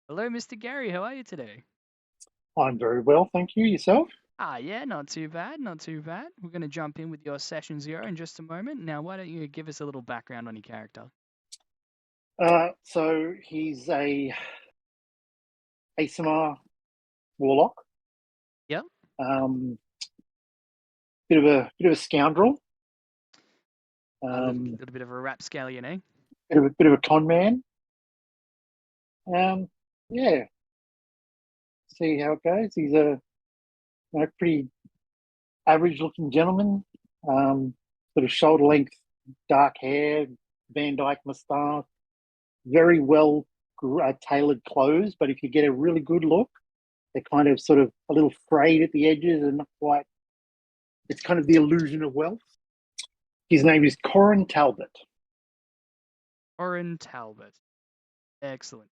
Hello, Mr. Gary. How are you today? I'm very well, thank you. Yourself? Yeah, not too bad, not too bad. We're going to jump in with your Session 0 in just a moment. Now, why don't you give us a little background on your character? So he's a ASMR warlock, Yep, um, bit of a scoundrel, a um, little bit of a rapscallion, eh? bit of a con man. Yeah, see how it goes. He's a pretty average looking gentleman, sort of shoulder length, dark hair, Van Dyke moustache, very well tailored clothes. But if you get a really good look, they're kind of sort of a little frayed at the edges and not quite. It's kind of the illusion of wealth. His name is Corin Talbot. Orin Talbot. Excellent,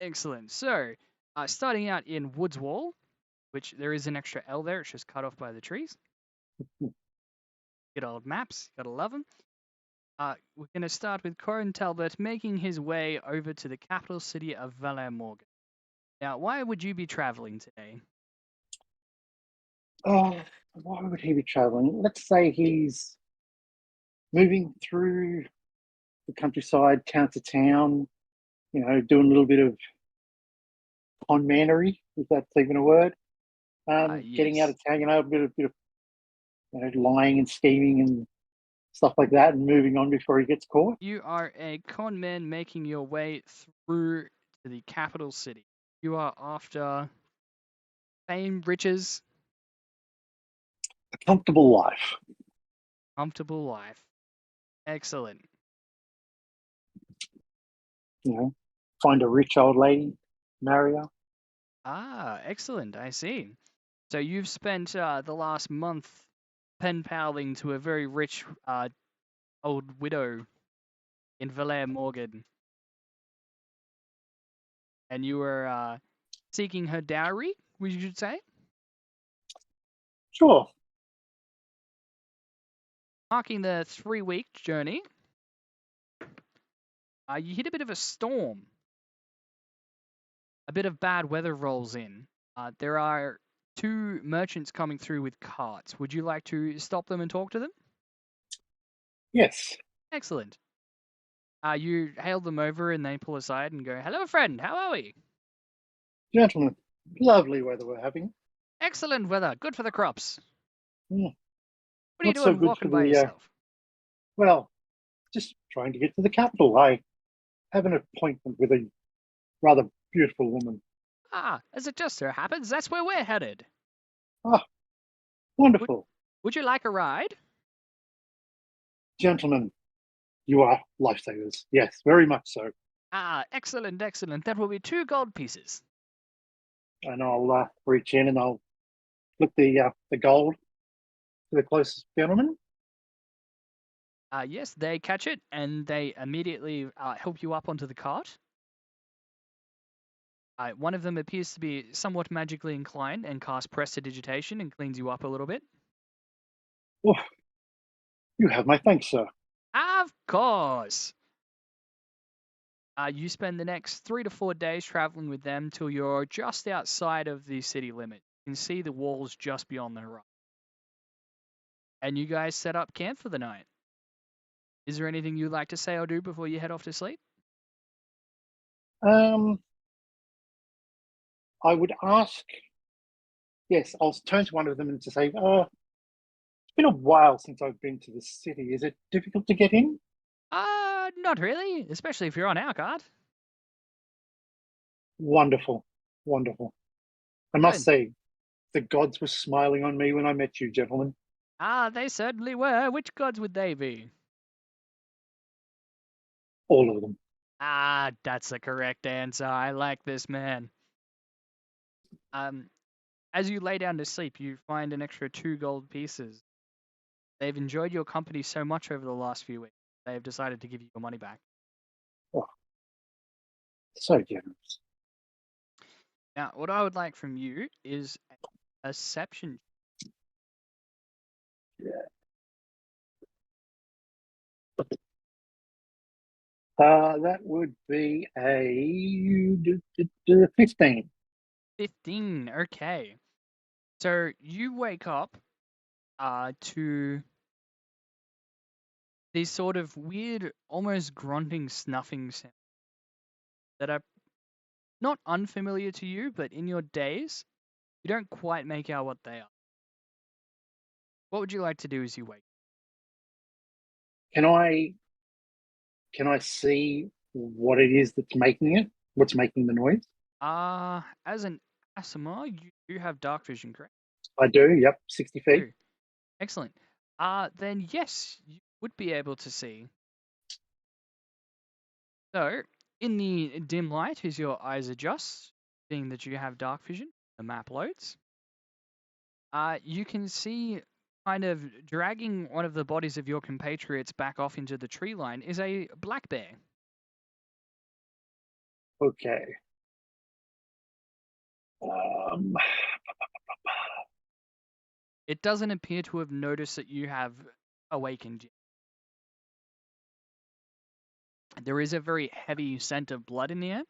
excellent. So, starting out in Woods Wall, which there is an extra L there, it's just cut off by the trees. Good old maps, gotta love them. We're going to start with Corin Talbot making his way over to the capital city of Valer Morgan. Now, why would you be traveling today? Oh, why would he be traveling? Let's say he's moving through the countryside, town to town, doing a little bit of con mannery, if that's even a word. Getting out Yes. of town, a bit of lying and scheming and stuff like that, and moving on before he gets caught. You are a con man making your way through to the capital city. You are after fame, riches, A comfortable life, comfortable life. Excellent. you know. Find a rich old lady, marry her. Excellent. I see. So you've spent the last month pen paling to a very rich old widow in Valer Morgan, and you were seeking her dowry, we should say. Sure. Marking the 3-week journey, you hit a bit of a storm. A bit of bad weather rolls in. There are two merchants coming through with carts. Would you like to stop them and talk to them? Yes, Excellent. You hail them over and they pull aside and go, "Hello, friend. How are we?" gentlemen. Lovely weather we're having. "Excellent weather. Good for the crops. Mm, What are you not so doing good for walking by the yourself?" well. Just trying to get to the capital. I have an appointment with a rather beautiful woman. As it just so happens, that's where we're headed. Ah, Would, wonderful. would you like a ride? Gentlemen, you are lifesavers. Yes, very much so. Excellent, excellent. That will be 2 gold pieces. And I'll reach in and I'll flip the gold to the closest gentleman. Yes, they catch it and they immediately help you up onto the cart. One of them appears to be somewhat magically inclined and casts prestidigitation and cleans you up a little bit. Oh, you have my thanks, sir. Of course. You spend the next 3 to 4 days traveling with them till you're just outside of the city limit. You can see the walls just beyond the horizon. And you guys set up camp for the night. Is there anything you'd like to say or do before you head off to sleep? Um, I would ask. Yes, I'll turn to one of them and to say, it's been a while since I've been to the city. Is it difficult to get in? Not really, especially if you're on our card. Wonderful, wonderful. I must Good. say, the gods were smiling on me when I met you, gentlemen. They certainly were. Which gods would they be? All of them. That's the correct answer. I like this man. Um, as you lay down to sleep, you find an extra 2 gold pieces. They've enjoyed your company so much over the last few weeks, they have decided to give you your money back. Oh, so generous. Now, what I would like from you is a perception. That would be a 15. 15. Okay. So you wake up to these sort of weird, almost grunting, snuffing sounds that are not unfamiliar to you, but in your days, you don't quite make out what they are. What would you like to do as you wake? Can I see what it is that's making it? What's making the noise? As an ASMR, you do have dark vision, correct? I do. Yep, 60 feet. Oh, excellent. Then yes, you would be able to see. So, in the dim light, as your eyes adjust, seeing that you have dark vision, the map loads. You can see kind of dragging one of the bodies of your compatriots back off into the tree line is a black bear. Okay. Um, It doesn't appear to have noticed that you have awakened yet. There is a very heavy scent of blood in the air.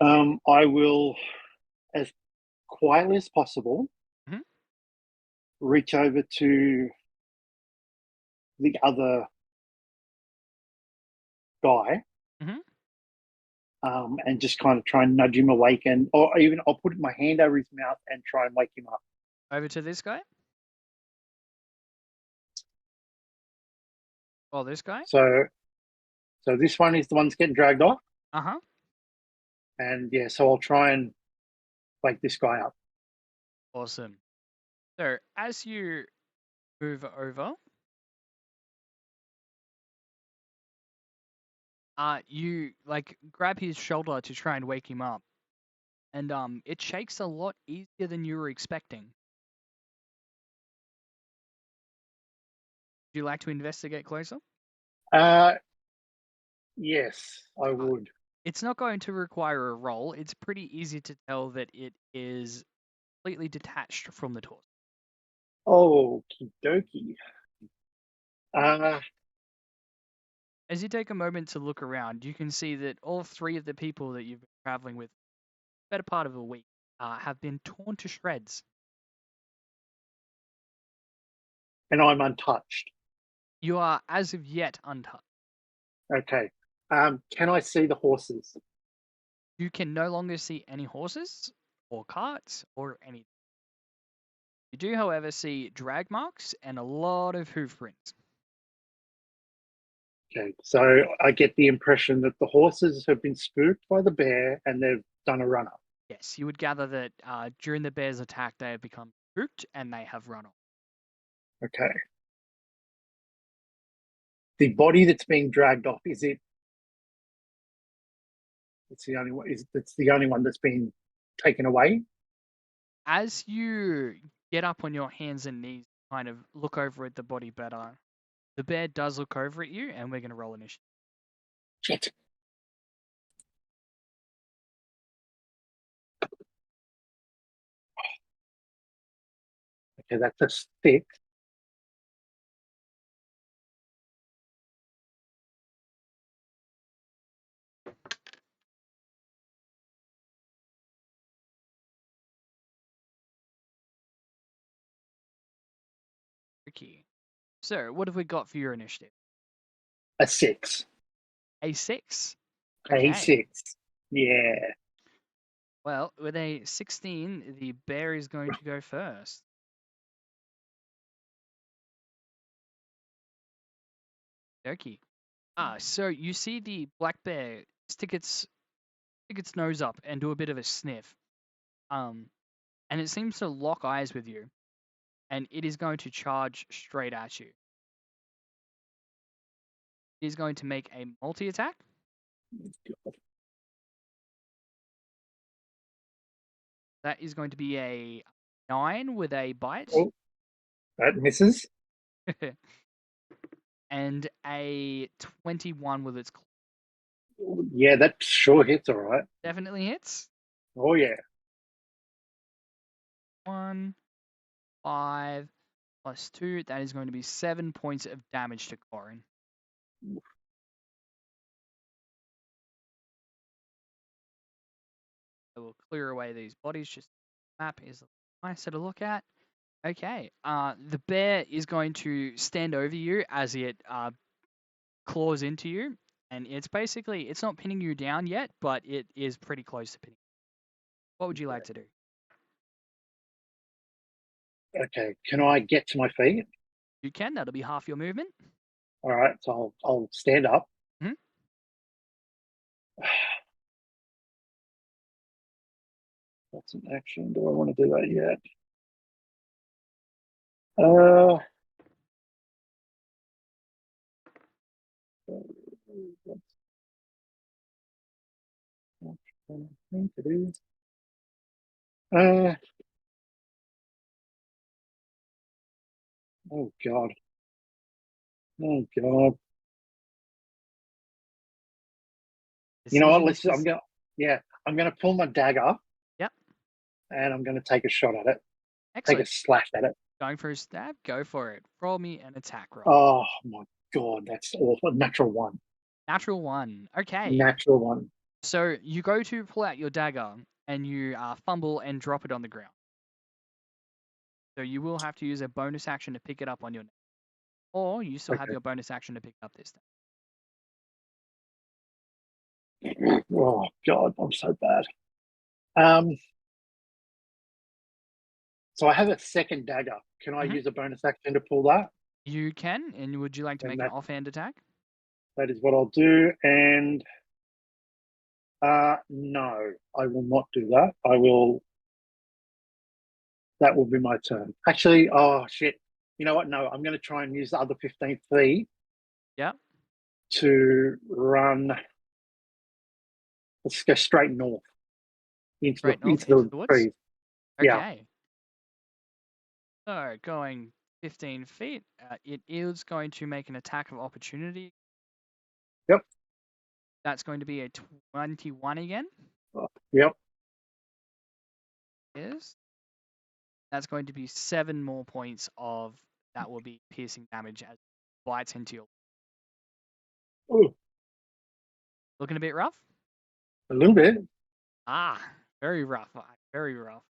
I will, as quietly as possible, Mhm. reach over to the other guy, Mhm. and just kind of try and nudge him awake, and or even I'll put my hand over his mouth and try and wake him up. Over to this guy. Or this guy. So, so this one is the one that's getting dragged off, Uh huh. and yeah, so I'll try and wake this guy up. Awesome. So as you move over, you like grab his shoulder to try and wake him up, and it shakes a lot easier than you were expecting. Would you like to investigate closer? Uh, yes, I Uh, would. it's not going to require a roll. It's pretty easy to tell that it is completely detached from the torso. Okie dokie. Uh, As you take a moment to look around, you can see that all three of the people that you've been traveling with, better part of a week, have been torn to shreds. and I'm untouched. You are, as of yet, untouched. Okay. Can I see the horses? You can no longer see any horses or carts or anything. You do, however, see drag marks and a lot of hoof prints. Okay, so I get the impression that the horses have been spooked by the bear and they've done a run up. Yes, you would gather that during the bear's attack, they have become spooked and they have run off. Okay. The body that's being dragged off, is it? It's the only one. Is it's the only one that's been taken away? As you get up on your hands and knees, kind of look over at the body better, the bear does look over at you, and we're going to roll initiative. Shit. Okay, that's a stick. Okay. So, what have we got for your initiative? A 6. A 6. A Okay. 6. Yeah. Well, with a 16, the bear is going to go first. Okay. So you see the black bear stick its nose up and do a bit of a sniff. Um, and it seems to lock eyes with you, and it is going to charge straight at you. It is going to make a multi attack. That is going to be a 9 with a bite, Oh, that misses. and a 21 with its claw. Yeah, that sure hits all right. Definitely hits. Oh, yeah. 1, 5 plus 2. That is going to be 7 points of damage to Corin. So we'll clear away these bodies. Just map is nicer to look at. Okay. The bear is going to stand over you as it claws into you, and it's not pinning you down yet, but it is pretty close to pinning. What would you like to do? Okay, can I get to my feet? You can. That'll be half your movement. All right, so I'll stand up. Hmm? That's an action. Do I want to do that yet? Uh, thing to do. Uh, oh God. Oh God. You know what? Decision. Yeah, I'm gonna pull my dagger Yep. and I'm gonna take a shot at it. Take a Excellent. slash at it. Going for a stab. Go for it. Roll me an attack roll. Oh my God, that's awful. Natural one. Natural one. Okay. Natural one. So you go to pull out your dagger and you fumble and drop it on the ground. So you will have to use a bonus action to pick it up on your neck. Or you still have Okay. your bonus action to pick it up this time. Oh God, I'm so bad. Um, so I have a second dagger. Can I Hmm. use a bonus action to pull that? You can, and would you like to And make an offhand attack? that is what I'll do. And no, I will not do that. I will. That will be my turn. Actually, oh shit. You know what? No, I'm going to try and use the other 15 feet Yeah. to run. Let's go straight north Straight north into into the the woods. trees. Yeah. Okay. So going 15 feet, it is going to make an attack of opportunity. Yep. That's going to be a 21 again. Yep. Is that's going to be 7 more points of that will be piercing damage as it bites into your. Ooh, Looking a bit rough? a little bit. Ah, very rough. Very rough.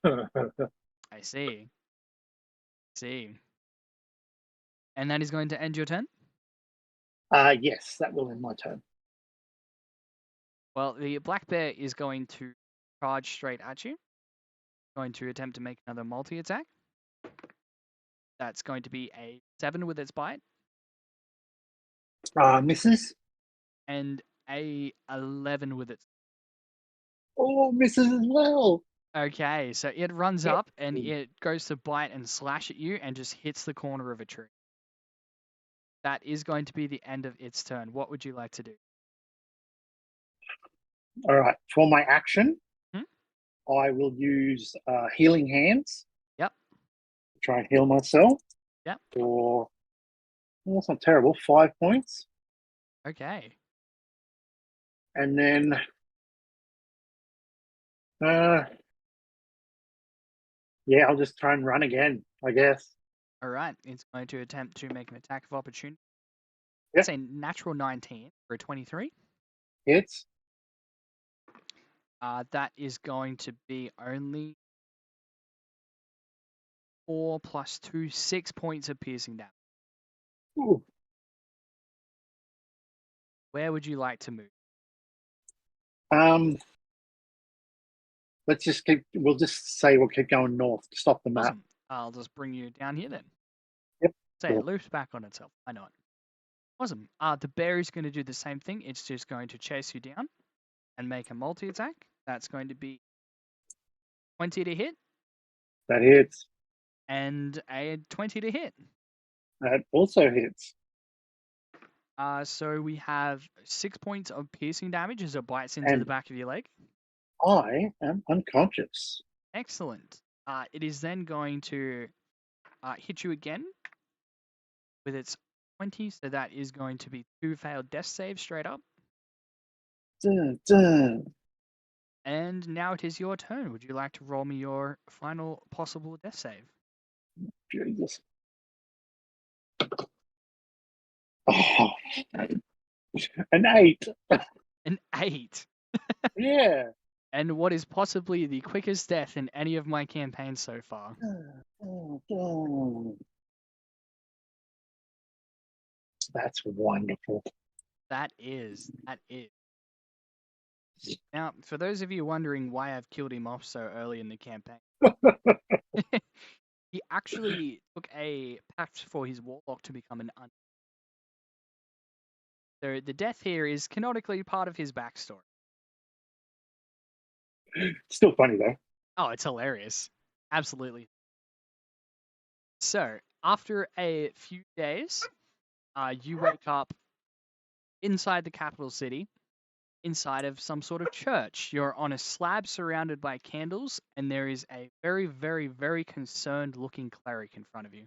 I see. See. And that is going to end your turn? Yes, that will end my turn. Well, the black bear is going to charge straight at you. Going to attempt to make another multi attack. That's going to be a 7 with its bite Misses. and a 11 with its. Oh, misses as well. Okay, so it runs Yep. up and it goes to bite and slash at you and just hits the corner of a tree. That is going to be the end of its turn. What would you like to do? All right. For my action, Hmm? I will use healing hands Yep. to try and heal myself. Yep. For well, that's not terrible. 5 points, Okay. and then uh, yeah, I'll just try and run again. I guess. All right. It's going to attempt to make an attack of opportunity. Yep. That's a natural 19 for a 23. Hits. That is going to be only 4 plus 2, 6 points of piercing damage. Ooh. Where would you like to move? Um, let's just keep. We'll just say we'll keep going north to stop the map. Awesome. I'll just bring you down here then. Yep. Say Cool. it loops back on itself. I know it. Awesome. The bear is going to do the same thing. It's just going to chase you down and make a multi attack. That's going to be 20 to hit That hits. and a 20 to hit. That also hits. So we have 6 points of piercing damage as it bites into the And back of your leg. I am unconscious. Excellent. It is then going to hit you again with its 20. So that is going to be 2 failed death saves straight up. Dun, dun. And now it is your turn. Would you like to roll me your final possible death save? Jesus. Oh, an 8. An 8. Yeah. And what is possibly the quickest death in any of my campaigns so far. That's wonderful. That is. Now, for those of you wondering why I've killed him off so early in the campaign, he actually took a pact for his warlock to become an un. So the death here is canonically part of his backstory. Still funny though. Oh, it's hilarious. Absolutely. So, after a few days, you wake up inside the capital city, inside of some sort of church. You're on a slab surrounded by candles, and there is a very, very, very concerned looking cleric in front of you.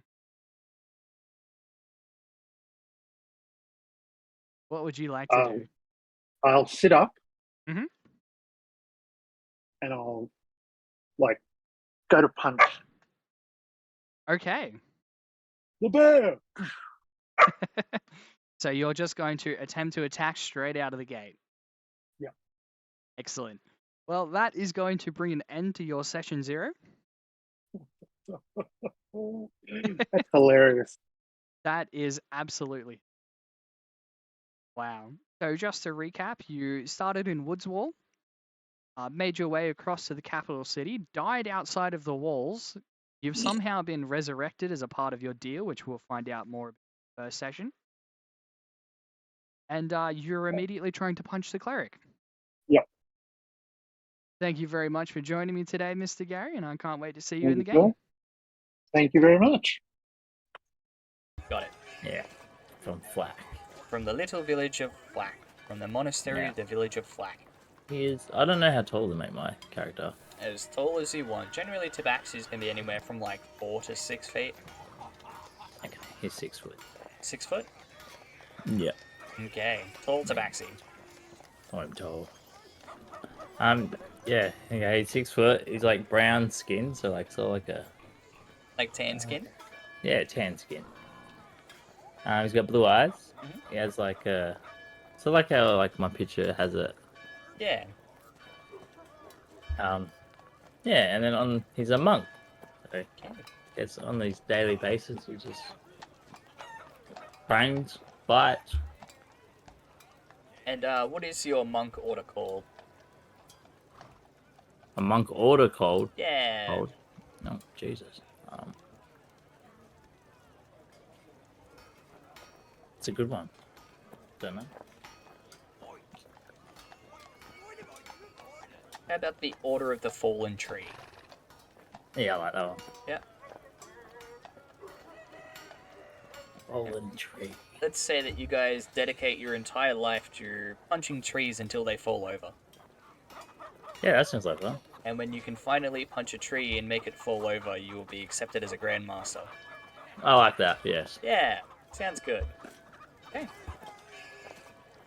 What would you like to do? I'll sit up Mhm. and I'll like go to punch Okay. the bear. So you're just going to attempt to attack straight out of the gate. Yeah. Excellent. Well, that is going to bring an end to your session 0. That's hilarious. That is absolutely. Wow. So just to recap, you started in Woodswall, made your way across to the capital city, died outside of the walls. You've somehow been resurrected as a part of your deal, which we'll find out more about in the first session. And you're immediately trying to punch the cleric. Yep. Thank you very much for joining me today, Mr. Gary, and I can't wait to see you in the Thank you, game. Thank you very much. Got it. Yeah, from Flack. From the little village of Flack. From the monastery Yeah. of the village of Flack. He is. I don't know how tall to make my character. As tall as you want. Generally, Tabaxi's can be anywhere from like 4 to 6 feet. Okay, he's 6 foot. 6 foot? Yeah, Okay. Tall Tabaxi. I'm tall. Yeah. Okay, he's 6 foot. He's like brown skin, so like like a Like tan skin? tan skin. He's got blue eyes. Mhm. He has like a. So like how like my picture has it. Yeah. Yeah, and then he's a monk. So Okay. it's on these daily basis. He just trains, fights. And what is your monk order called? A monk order code. Yeah. Code. No, Jesus. It's a good one. Don't know. How about the Order of the Fallen Tree? Yeah, I like that one. Yeah. Fallen tree. Let's say that you guys dedicate your entire life to punching trees until they fall over. Yeah, that sounds like fun. And when you can finally punch a tree and make it fall over, you will be accepted as a Grandmaster. I like that, yes. Yeah, sounds good. Okay.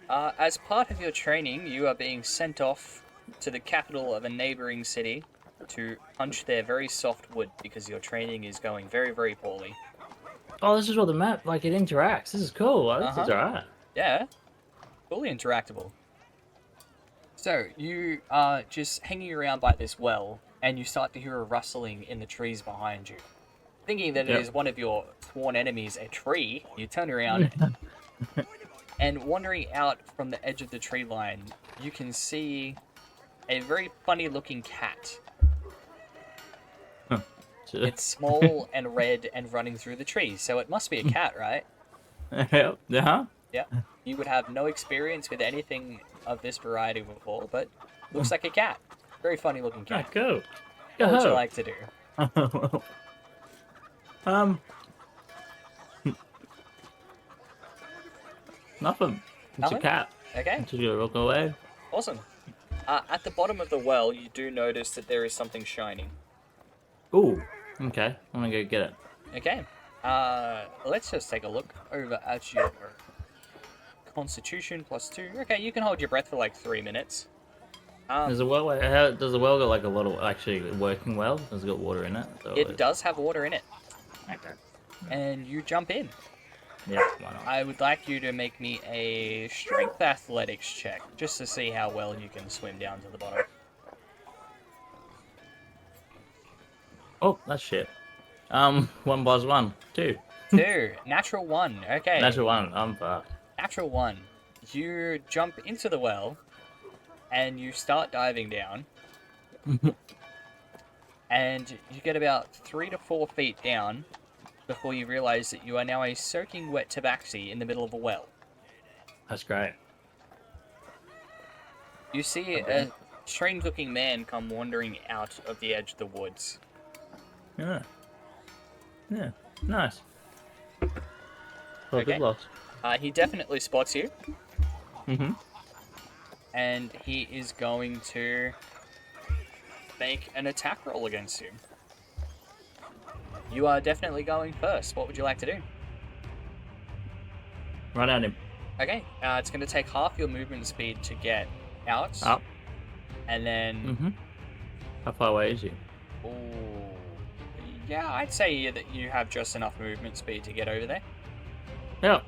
As part of your training, you are being sent off to the capital of a neighboring city to punch their very soft wood because your training is going very, very poorly. Oh, this is what the map, like, it interacts. This is cool. This is alright. Yeah, fully interactable. So, you are just hanging around by this well, and you start to hear a rustling in the trees behind you. Thinking that it is one of your sworn enemies, a tree, you turn around, and wandering out from the edge of the tree line, you can see a very funny-looking cat. It's small and red and running through the trees, so it must be a cat, right? Yeah. Yeah. You would have no experience with anything of this variety before, but looks like a cat. Very funny looking cat. Cool. What would you like to do? Nothing. It's Nothing? a cat. Okay, It's just gonna walk away. awesome. At the bottom of the well, you do notice that there is something shining. Ooh. Okay. I'm gonna go get it. Okay. Let's just take a look over at your Constitution +2. Okay, you can hold your breath for like 3 minutes. Does the well? Does the well got like a lot of actually working well? Has it got water in it? So It does have water in it, Okay. and you jump in. Yeah, why not? I would like you to make me a strength athletics check, just to see how well you can swim down to the bottom. Oh, that's shit. 1 plus 1, 2. 2. Natural 1. Okay. Natural 1. I'm fucked. Natural 1. You jump into the well, and you start diving down, and you get about 3 to 4 feet down before you realize that you are now a soaking wet tabaxi in the middle of a well. That's great. You see a strange-looking man come wandering out of the edge of the woods. Yeah. Yeah. Nice. Well, Okay. good loss. He definitely spots you, Mm-hmm. and he is going to make an attack roll against you. You are definitely going first. What would you like to do? Run at him. Okay, it's going to take half your movement speed to get out. Up. And then... Mm-hmm. How far away is he? Ooh, yeah, I'd say that you have just enough movement speed to get over there. Yeah.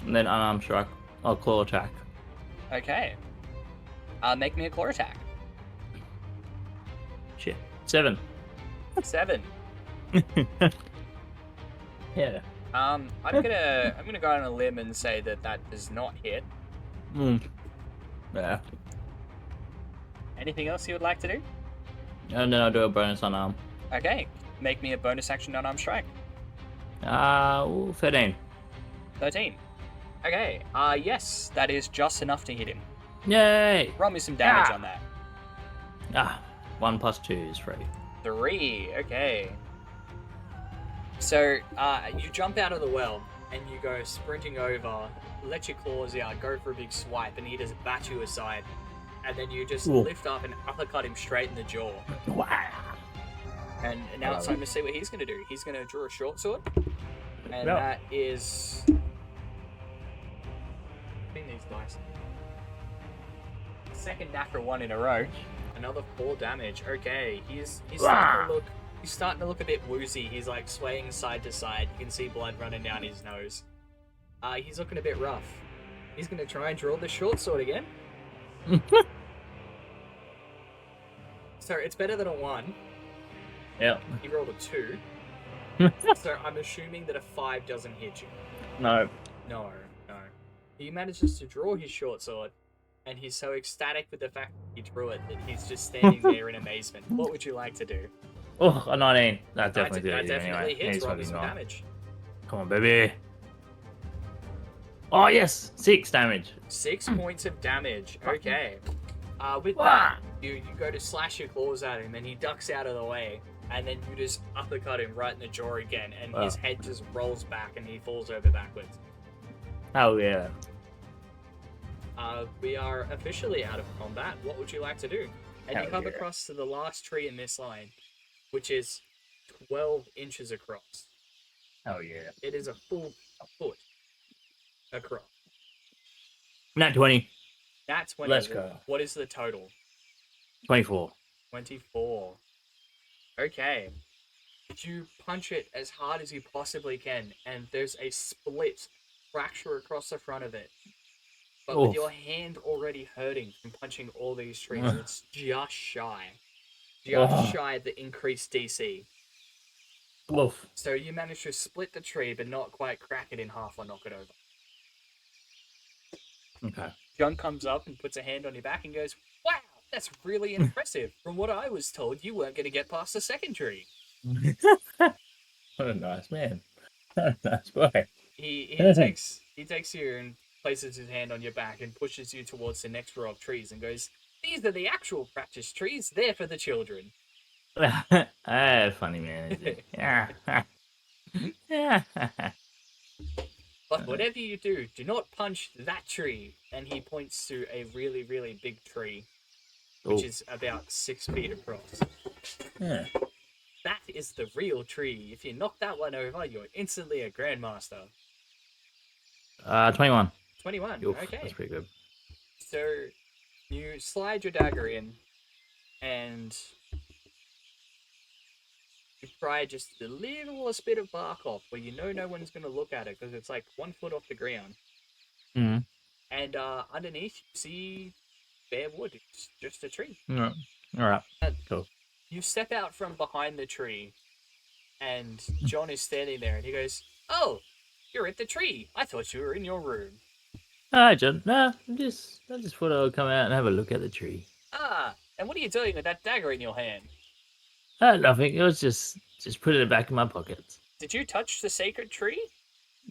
And then unarmed strike. I'll claw attack. Okay. Make me a claw attack. Shit. 7. 7. Yeah. I'm gonna go on a limb and say that does not hit. Yeah. Anything else you would like to do? And then I'll do a bonus unarmed. Okay. Make me a bonus action unarmed strike. 13. 13. Okay. Yes, that is just enough to hit him. Yay! Roll me some damage on that. 1 plus 2 is 3. 3. Okay. So, you jump out of the well, and you go sprinting over, let your claws out, go for a big swipe, and he just bat you aside. And then you just lift up and uppercut him straight in the jaw. Wow. And now it's time to see what he's going to do. He's going to draw a short sword. And Yep. that is... these dice. Second natural 1 in a row. Another 4 damage. Okay, he's starting to look a bit woozy. He's like swaying side to side. You can see blood running down his nose. He's looking a bit rough. He's going to try and draw the short sword again. So it's better than a 1. Yep. He rolled a 2. So I'm assuming that a 5 doesn't hit you. No. No. He manages to draw his short sword, and he's so ecstatic with the fact that he drew it that he's just standing there in amazement. What would you like to do? Oh, a 19. That definitely that did it definitely anyway. hits. Roll me He's some fucking damage. Come on, baby. Oh, yes. 6 damage. 6 points of damage. Okay. With that, you go to slash your claws at him, and he ducks out of the way, and then you just uppercut him right in the jaw again, and his head just rolls back, and he falls over backwards. Oh, yeah. We are officially out of combat. What would you like to do? And you Hell come yeah. across to the last tree in this line, which is 12 inches across. Oh, yeah. It is a full foot across. Nat 20. That's when. Let's go. What is the total? 24. 24. Okay. You punch it as hard as you possibly can, and there's a split fracture across the front of it. But with your hand already hurting from punching all these trees, it's just shy. Just shy of the increased DC. Oof. So you manage to split the tree, but not quite crack it in half or knock it over. Okay. John comes up and puts a hand on your back and goes, "Wow, that's really impressive. From what I was told, you weren't going to get past the second tree." What a nice man. Nice boy. He takes you and places his hand on your back and pushes you towards the next row of trees and goes, "These are the actual practice trees. They're for the children." Funny man, is he? Yeah. Yeah. But whatever you do, do not punch that tree. And he points to a really, really big tree, which is about 6 feet across. Yeah. That is the real tree. If you knock that one over, you're instantly a grandmaster. 21. 21. Oof, Okay. that's pretty good. So you slide your dagger in, and you pry just the littlest bit of bark off where you know no one's going to look at it because it's like 1 foot off the ground. Mm. And underneath, you see bare wood. It's just a tree. All right. And Cool. you step out from behind the tree, and John is standing there, and he goes, "Oh, you're at the tree. I thought you were in your room." Hi, John. No, I just thought I would come out and have a look at the tree. Ah, and what are you doing with that dagger in your hand? Nothing. It was just put it back in my pockets. Did you touch the sacred tree?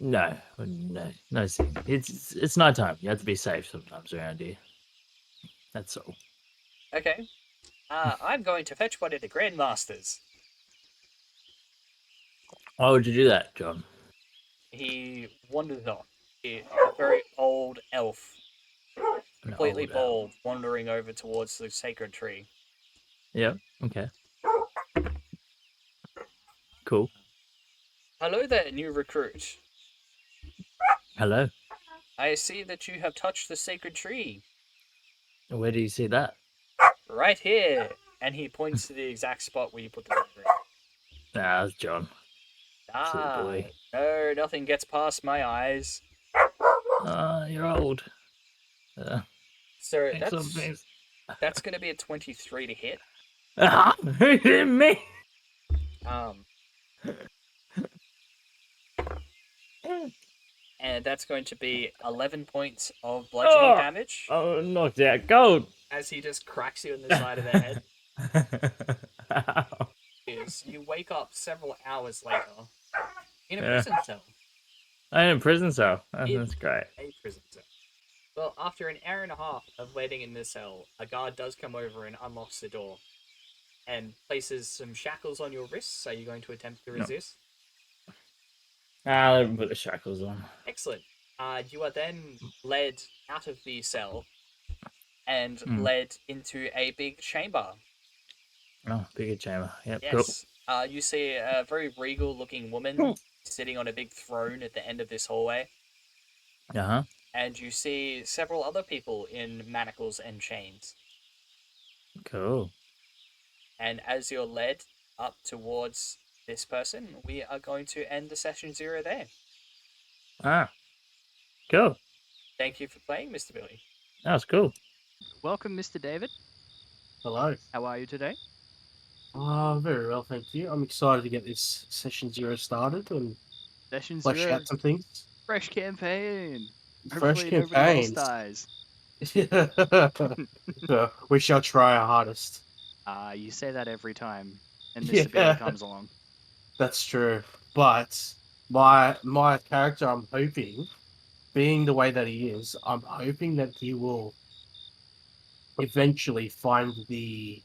No, no. See, it's nighttime. You have to be safe sometimes around here. That's all. Okay. I'm going to fetch one of the grandmasters. Why would you do that, John? He wanders off. A very old elf, An completely old owl. bald, wandering over towards the sacred tree. Yep. Okay. Cool. Hello there, new recruit. Hello. I see that you have touched the sacred tree. Where do you see that? Right here. And he points to the exact spot where you put the dagger. Ah, that's John. Silly Ah, boy. no, nothing gets past my eyes. You're old. So Excellent things. that's going to be a 23 to hit. Who hit me? Um, and that's going to be 11 points of bludgeoning damage Oh, knocked out cold. as he just cracks you in the side of the head. Ow. Is you wake up several hours later in a Yeah. prison cell. I'm in a prison cell. Oh, In that's great. a prison cell. Well, after an hour and a half of waiting in the cell, a guard does come over and unlocks the door and places some shackles on your wrists. Are you going to attempt to No. resist? Let me put the shackles on. Excellent. You are then led out of the cell and Mm. led into a big chamber. Oh, bigger chamber. Yep, Yes. You see a very regal looking woman sitting on a big throne at the end of this hallway. cool. Uh-huh. And you see several other people in manacles and chains. Cool. And as you're led up towards this person, we are going to end the session 0 there. Ah. Cool. Thank you for playing, Mr. Billy. That was cool. Welcome, Mr. David. Hello. How are you today? Very well, thank you. I'm excited to get this session 0 started and Session flesh 0, out some things. fresh campaign. Fresh Hopefully nobody else campaigns. dies. We shall try our hardest. You say that every time, and Mr. Billy Yeah. comes along. That's true. But my character, I'm hoping, being the way that he is, I'm hoping that he will eventually find the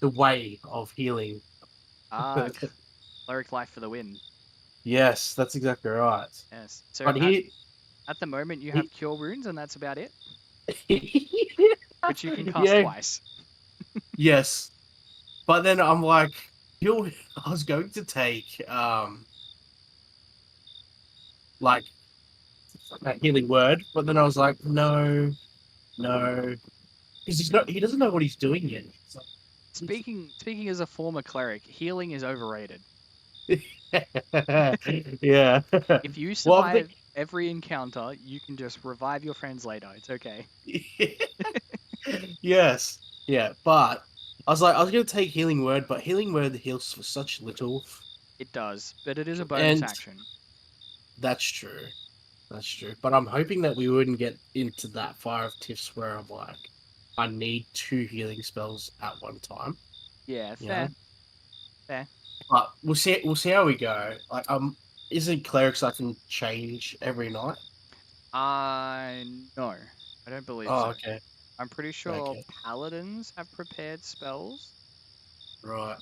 way of healing. Cleric life for the win. Yes, that's exactly right. Yes. So But at the moment, you have cure wounds, and that's about it. he But you can cast twice. Yes. But then I'm like, I was going to take like a healing word, but then I was like, no. Because he doesn't know what he's doing yet. It's Speaking as a former cleric, healing is overrated. yeah. If you Well, I'm survive every encounter, you can just revive your friends later. It's okay. Yes. Yeah, but I was going to take healing word, but healing word heals for such little. It does, but it is a bonus And- action. That's true. That's true. But I'm hoping that we wouldn't get into that far of tiffs where I'm like, I need 2 healing spells at one time. Yeah, Yeah. fair. But we'll see how we go. Like, isn't clerics I can change every night? No, I don't believe Oh, so. okay. I'm pretty sure Okay. paladins have prepared spells. Right.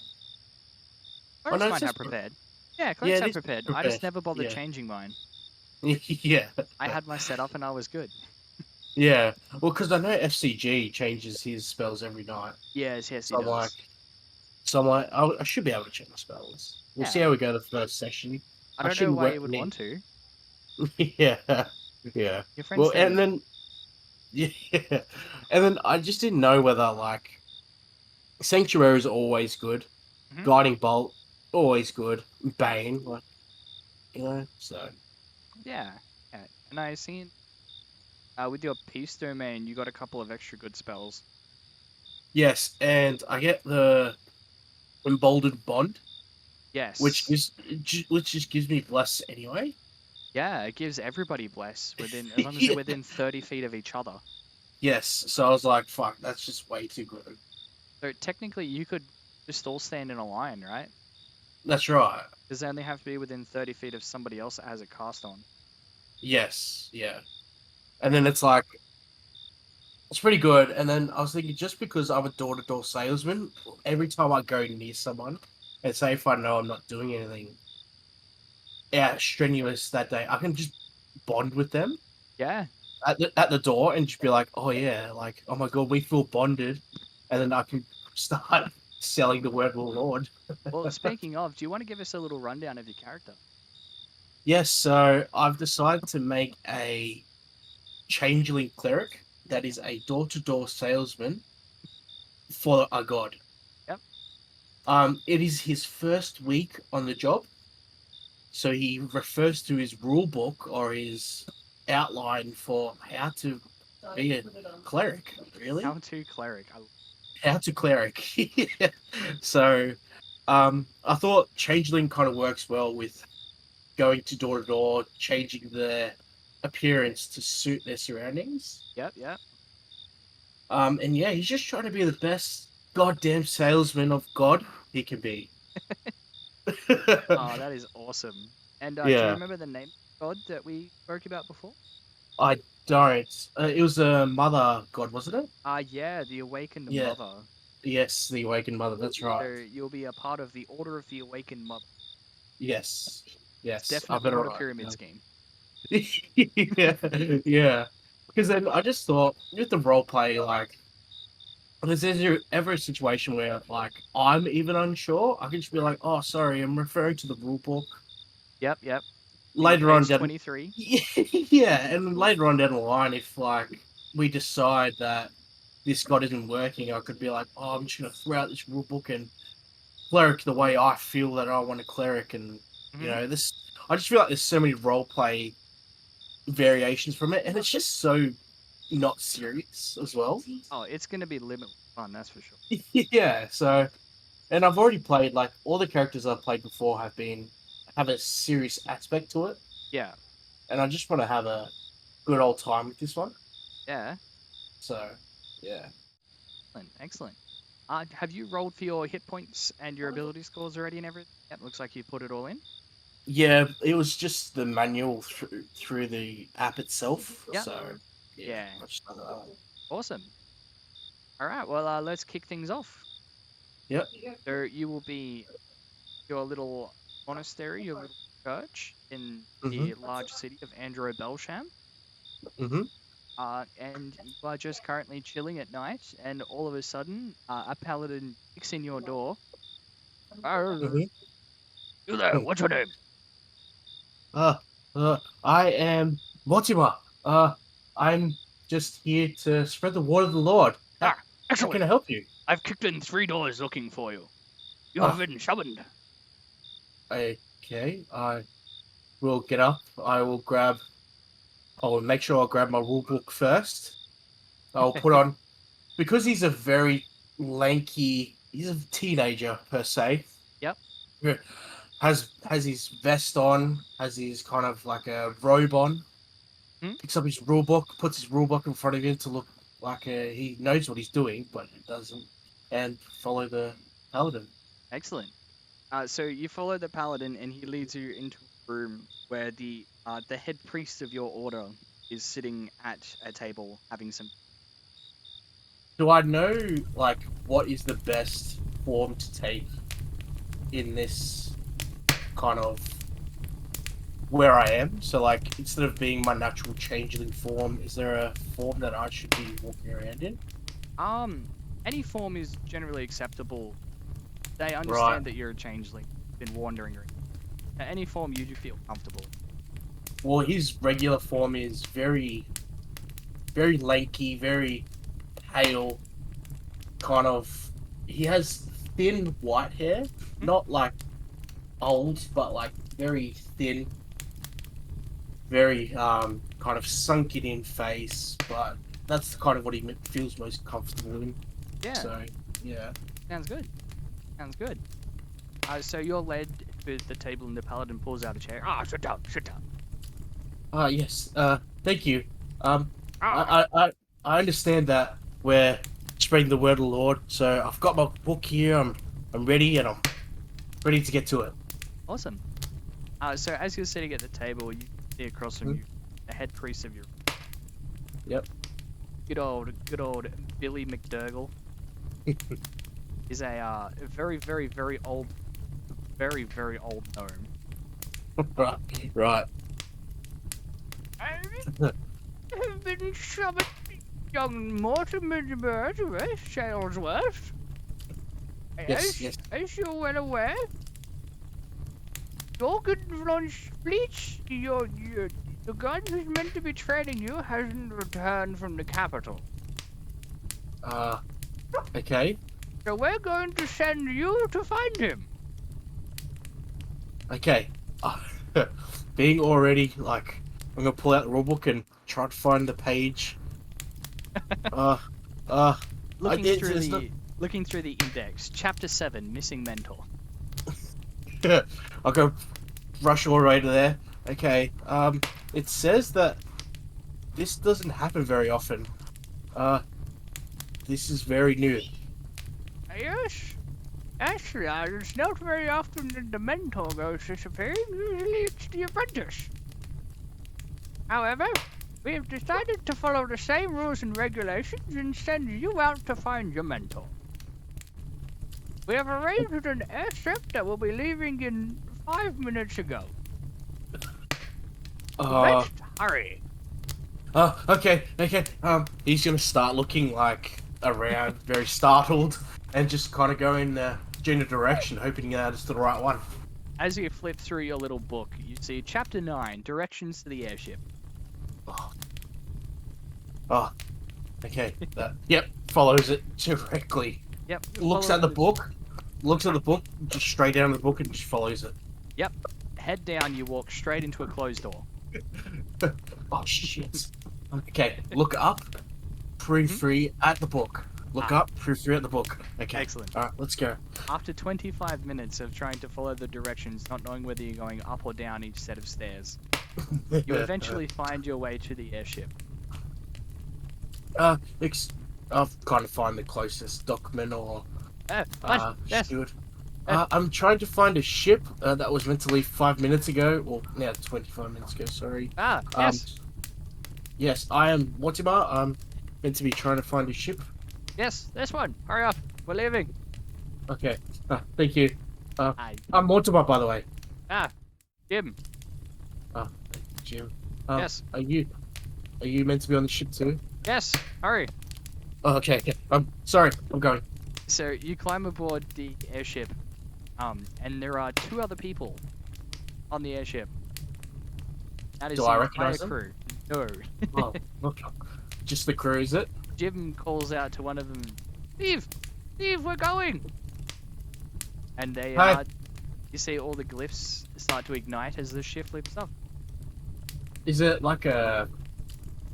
Clerics no, it might says have prepared. Yeah, Yeah, clerics it have is prepared. I prepared, just never bothered yeah. changing mine. Yeah. I had my setup and I was good. Yeah. Well, because I know FCG changes his spells every night. Yes, he So I'm like, does. I should be able to check my spells. We'll Yeah. see how we go the first session. I don't know shouldn't why wet you would me. want to. Yeah. Yeah. Your friends Well, stay and then, yeah, and then I just didn't know whether like Sanctuary is always good. Mhm. Guiding Bolt, always good. Bane, like, so. Yeah. Yeah. And I seen with your peace domain, you got a couple of extra good spells. Yes, and I get the Emboldened Bond, which Yes. is which just gives me bless anyway. Yeah, it gives everybody bless within as long as they're Yeah. within 30 feet of each other. Yes, so I was like, fuck, that's just way too good. So technically, you could just all stand in a line, right? That's right. Because they only have to be within 30 feet of somebody else that has it cast on. Yes, yeah. And then it's like, it's pretty good. And then I was thinking, just because I'm a door-to-door salesman, every time I go near someone, and say if I know I'm not doing anything strenuous that day, I can just bond with them Yeah. at the door and just be like, oh yeah, like, oh my god, we feel bonded. And then I can start selling the word of the Lord. Well, speaking of, do you want to give us a little rundown of your character? Yes, so I've decided to make a changeling cleric that is a door-to-door salesman for a god. Yep. It is his first week on the job, so he refers to his rule book or his outline for how to be a cleric. Really, How to cleric. how to cleric. So, I thought changeling kind of works well with going to door, changing their appearance to suit their surroundings. Yep, yep. And yeah, he's just trying to be the best goddamn salesman of God he can be. Oh, that is awesome. And do you Yeah, remember the name of God that we spoke about before? I don't. It was a mother god, wasn't it? Yeah, the Awakened Yeah. Mother. Yes, the awakened mother. That's right. So you'll be a part of the Order of the Awakened Mother. Yes, It's yes. I definitely better not a write pyramid it scheme. down. Yeah. Because then I just thought with the role play, like, if there's ever a situation where like I'm even unsure, I can just be like, "Oh, sorry, I'm referring to the rule book." Yep, yep. See Later on page down, 23. yeah, and later on down the line, if like we decide that this god isn't working, I could be like, "Oh, I'm just gonna throw out this rule book and cleric the way I feel that I want to cleric," and Mhm. this. I just feel like there's so many role play variations from it, and it's just so not serious as well. Oh, it's going to be limitless fun, that's for sure. Yeah, so and I've already played like all the characters I've played before have a serious aspect to it, Yeah, and I just want to have a good old time with this one. yeah. So, yeah. Excellent, excellent. Have you rolled for your hit points and your ability scores already and everything? Yep, looks like you put it all in. Yeah, it was just the manual through the app itself. Yep. So, Yeah. I just done that. Awesome. All right, well, let's kick things off. Yep. So you will be your little monastery, your little church in the Mhm. large city of Andro Belsham. Mhm. And you are just currently chilling at night, and all of a sudden, a paladin kicks in your door. Mhm. You there, what's your name? Uh, I am Mortimer. I'm just here to spread the word of the Lord. How can Excellent. I help you? I've kicked in 3 doors looking for you. You Ah. have been summoned. Okay, I will get up. I will make sure I grab my rule book first. I'll put on, because he's a very lanky, he's a teenager per se. Yep. Yeah. Has his vest on, has his kind of like a robe on. Hmm? Picks up his rule book, puts his rule book in front of him to look like he knows what he's doing, but he doesn't, and follow the paladin. Excellent. So you follow the paladin, and he leads you into a room where the head priest of your order is sitting at a table having some. Do I know like what is the best form to take in this kind of where I am? So like instead of being my natural changeling form, is there a form that I should be walking around in? Any form is generally acceptable. They understand Right. that you're a changeling, been wandering around. Any form you do feel comfortable. Well, his regular form is very, very lanky, very pale, kind of he has thin white hair, not like old, but like very thin, very kind of sunken in face. But that's kind of what he feels most comfortable in. Yeah, So yeah. sounds good. Sounds good. So you're led to the table and the paladin pulls out a chair. Sit down, sit down. Yes. Thank you. Ah, I understand that we're spreading the word of the Lord. So I've got my book here. I'm ready, and I'm ready to get to it. awesome. So as you're sitting at the table, you see across from you the head priest of your Yep. good old Billy McDougall. Is a very, very, very old gnome. Right. I have been summoned, young Mortimer Salesworth. Yes. As you're well aware, Jorgen von Spleech, the guy who's meant to be training you, hasn't returned from the capital. Okay. So we're going to send you to find him. Okay. Being already like, I'm gonna pull out the rulebook and try to find the page. Looking through the index, chapter 7, missing mentor. I'll go rush all the way to there. Okay. It says that this doesn't happen very often. This is very new. Yes. Actually, it's not very often that the mentor goes disappearing. Usually it's the apprentice. However, we have decided to follow the same rules and regulations and send you out to find your mentor. We have arranged an airship that will be leaving in 5 minutes ago. Let's hurry. Okay. He's gonna start looking like around, very startled, and just kind of go in the general direction, hoping it's the right one. As you flip through your little book, you see chapter 9, directions to the airship. Okay. Yep, follows it directly. Yep. Looks at the book, just straight down the book, and just follows it. Yep. Head down, you walk straight into a closed door. Oh shit. Okay, look up, proofread at the book. Look up, proofread at the book. Okay. Excellent. Alright, let's go. After 25 minutes of trying to follow the directions, not knowing whether you're going up or down each set of stairs, you eventually find your way to the airship. I'll kind of find the closest document or Yes. steward. I'm trying to find a ship that was meant to leave 5 minutes ago, or now 25 minutes ago, sorry. Yes. Yes, I am Mortimer. I'm meant to be trying to find a ship. Yes, this one. Hurry up. We're leaving. Okay. Thank you. Hi. I'm Mortimer, by the way. Jim. Thank you, Jim. Yes. Are you meant to be on the ship too? Yes. Hurry. Oh, okay. I'm sorry. I'm going. So you climb aboard the airship, and there are 2 other people on the airship. That is Do the I entire recognize them? crew. No. Oh, okay. Just the crew, is it? Jim calls out to one of them, Steve, we're going. And they Hi. you see all the glyphs start to ignite as the ship lifts up. Is it like a?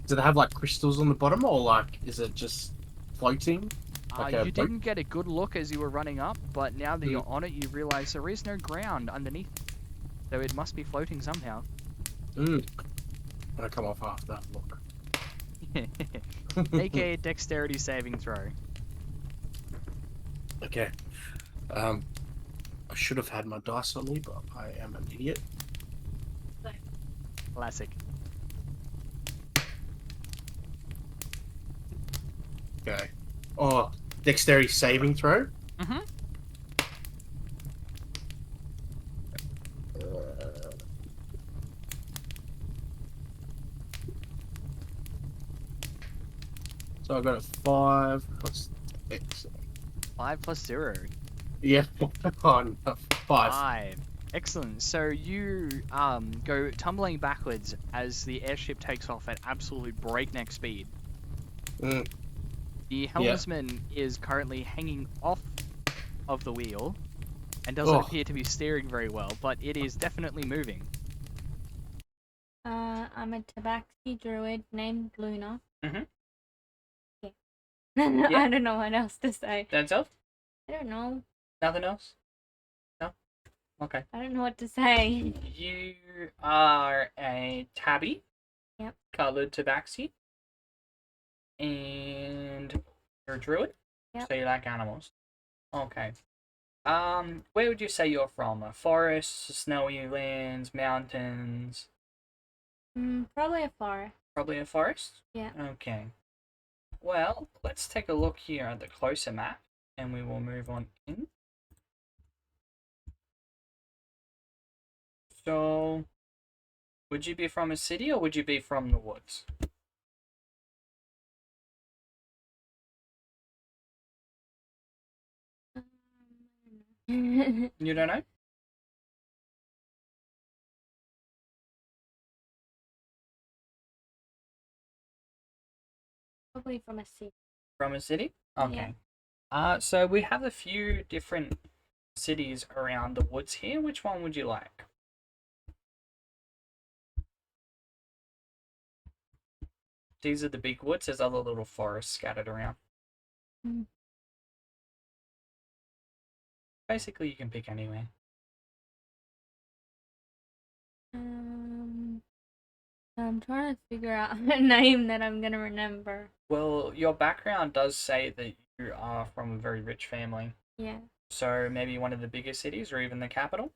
Do they have like crystals on the bottom, or like is it just floating? Like a You boat? didn't get a good look as you were running up, but now that you're on it, you realize there is no ground underneath. So it must be floating somehow. I'm gonna come off after that look. Make a dexterity saving throw. Okay. I should have had my dice on me, but I am an idiot. Classic. Okay. Oh, dexterity saving throw. Mm-hmm. So I got a 5 plus X. 5 plus 0. Yeah. Oh, no. 5. 5. Excellent. So you go tumbling backwards as the airship takes off at absolutely breakneck speed. Mm. The helmsman is currently hanging off of the wheel and doesn't Oh. appear to be steering very well, but it is definitely moving. I'm a tabaxi druid named Luna. Mhm. Yeah. Yeah. I don't know what else to say. That's all? I don't know. Nothing else? No? Okay. I don't know what to say. You are a tabby. Yep. Coloured tabaxi. And you're a druid? Yep. So you like animals. Okay. Where would you say you're from? A forest, snowy lands, mountains? Probably a forest. Probably a forest? Yeah. Okay. Well, let's take a look here at the closer map, and we will move on in. So, would you be from a city or would you be from the woods? You don't know? Probably from a city. From a city? Okay. So we have a few different cities around the woods here. Which one would you like? These are the big woods. There's other little forests scattered around. Mm. Basically, you can pick anywhere. I'm trying to figure out a name that I'm gonna remember. Well, your background does say that you are from a very rich family. Yeah. So maybe one of the bigger cities or even the capital?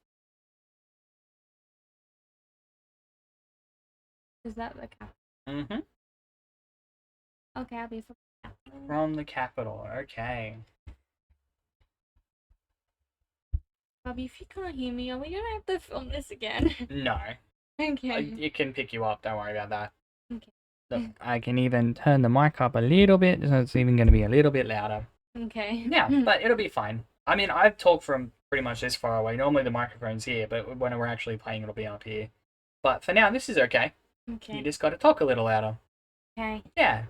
Is that the capital? Mm-hmm. Okay, I'll be from the capital. From the capital, okay. Bobby, if you can't hear me, are we gonna have to film this again? No. Okay. It can pick you up, don't worry about that. Okay. Look, I can even turn the mic up a little bit, so it's even going to be a little bit louder. Okay. Yeah, but it'll be fine. I mean, I've talked from pretty much this far away. Normally the microphone's here, but when we're actually playing, it'll be up here. But for now, this is okay. Okay. You just got to talk a little louder. Okay. Yeah.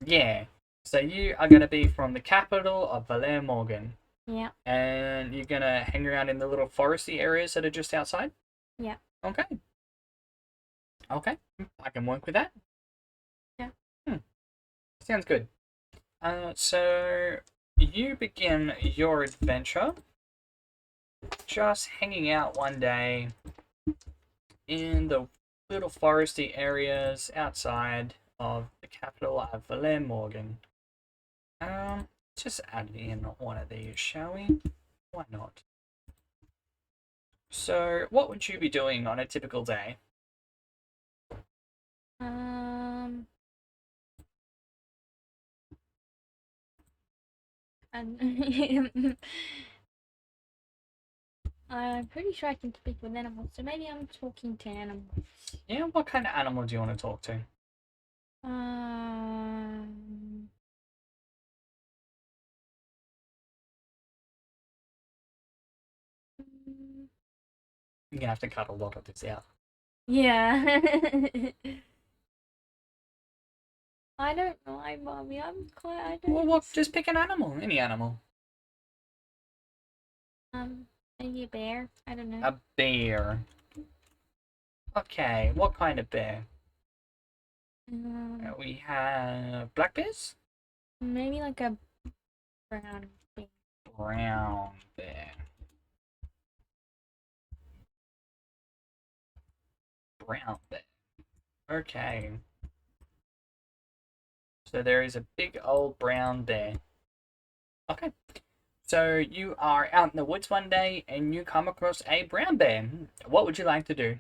Yeah. So you are going to be from the capital of Valer Morgan. Yeah. And you're going to hang around in the little foresty areas that are just outside? Yeah. Okay. Okay. I can work with that. Yeah. Sounds good. So you begin your adventure just hanging out one day in the little foresty areas outside of the capital of Valer Morgan. Just add in one of these, shall we? Why not? So, what would you be doing on a typical day? And I'm pretty sure I can speak with animals, so maybe I'm talking to animals. Yeah, what kind of animal do you want to talk to? You're gonna have to cut a lot of this out. Yeah. I don't know, Mommy. I don't. Well, what? Just pick an animal, any animal. Maybe a bear. I don't know. A bear. Okay, what kind of bear? We have black bears? Maybe like a brown bear. Brown bear. Brown bear. Okay. So there is a big old brown bear. Okay. So you are out in the woods one day and you come across a brown bear. What would you like to do?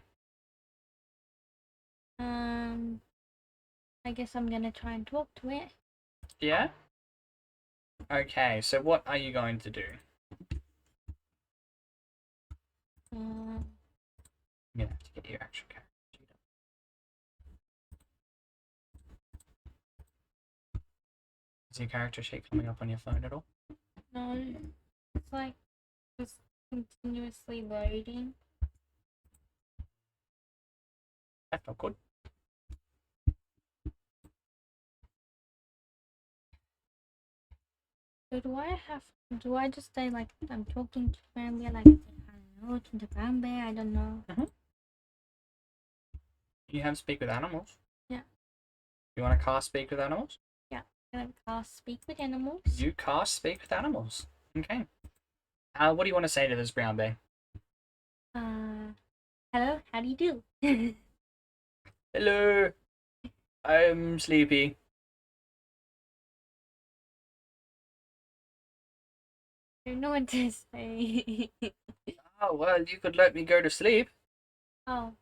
I guess I'm gonna try and talk to it. Yeah? Okay, so what are you going to do? I'm gonna have to get your action card. Is your character sheet coming up on your phone at all? No, it's like just continuously loading. That's not good. So do I just say like I'm talking to brown bear like I don't know to the brown bear? I don't know. You have speak with animals. Yeah. You want to cast speak with animals? Can I cast speak with animals? You cast speak with animals. Okay. What do you want to say to this brown bear? Hello, how do you do? Hello. I'm sleepy. I don't know what to say. Oh, well, you could let me go to sleep. Oh.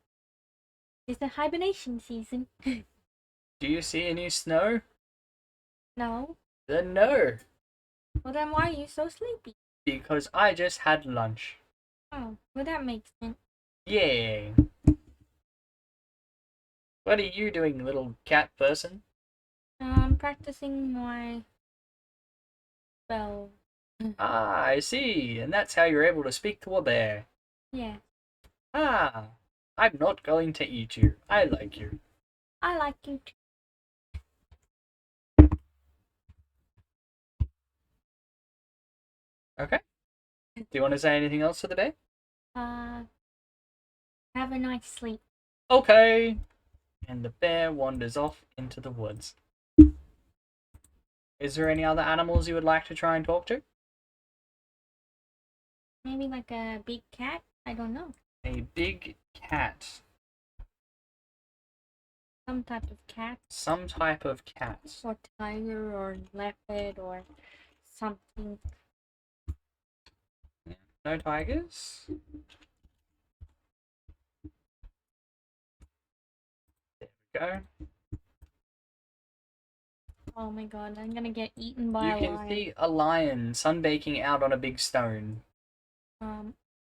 It's the hibernation season. Do you see any snow? No. Then no, Well then why are you so sleepy? because I just had lunch. Oh, well that makes sense. Yay. What are you doing, little cat person? I'm practicing my spell. Ah, I see. And that's how you're able to speak to a bear. Yeah. Ah, I'm not going to eat you. I like you. I like you too. Okay. Do you want to say anything else for the day? Have a nice sleep. Okay. And the bear wanders off into the woods. Is there any other animals you would like to try and talk to? Maybe like a big cat? I don't know. A big cat. Some type of cat. Some type of cat. Or tiger or leopard or something. No tigers? There we go. Oh my god, I'm gonna get eaten by You a can lion. see a lion sunbaking out on a big stone.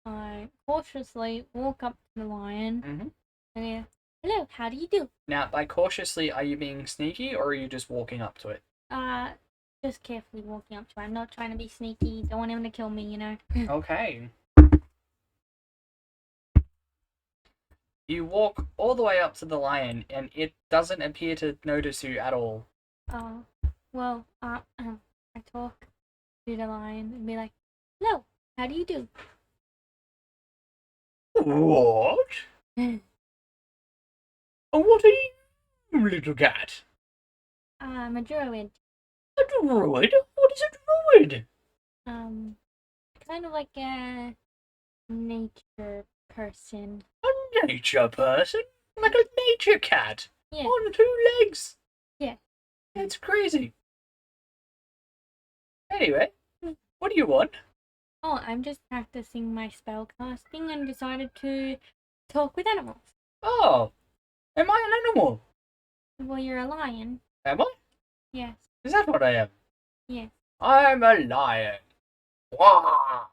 I cautiously walk up to the lion Mhm. and yeah, hello, how do you do? Now, by cautiously, are you being sneaky or are you just walking up to it? Just carefully walking up to him. I'm not trying to be sneaky. Don't want him to kill me, you know. Okay. You walk all the way up to the lion and it doesn't appear to notice you at all. Well, I talk to the lion and be like, hello, how do you do? What? And what are you, little cat? I'm a druid. A druid? What is a druid? Kind of like a nature person. A nature person? Like a nature cat? Yeah. On 2 legs? Yeah. That's crazy. Anyway, what do you want? Oh, I'm just practicing my spell casting and decided to talk with animals. Oh, am I an animal? Well, you're a lion. Am I? Yes. Is that what I am? Yes. I'm a lion. Wah!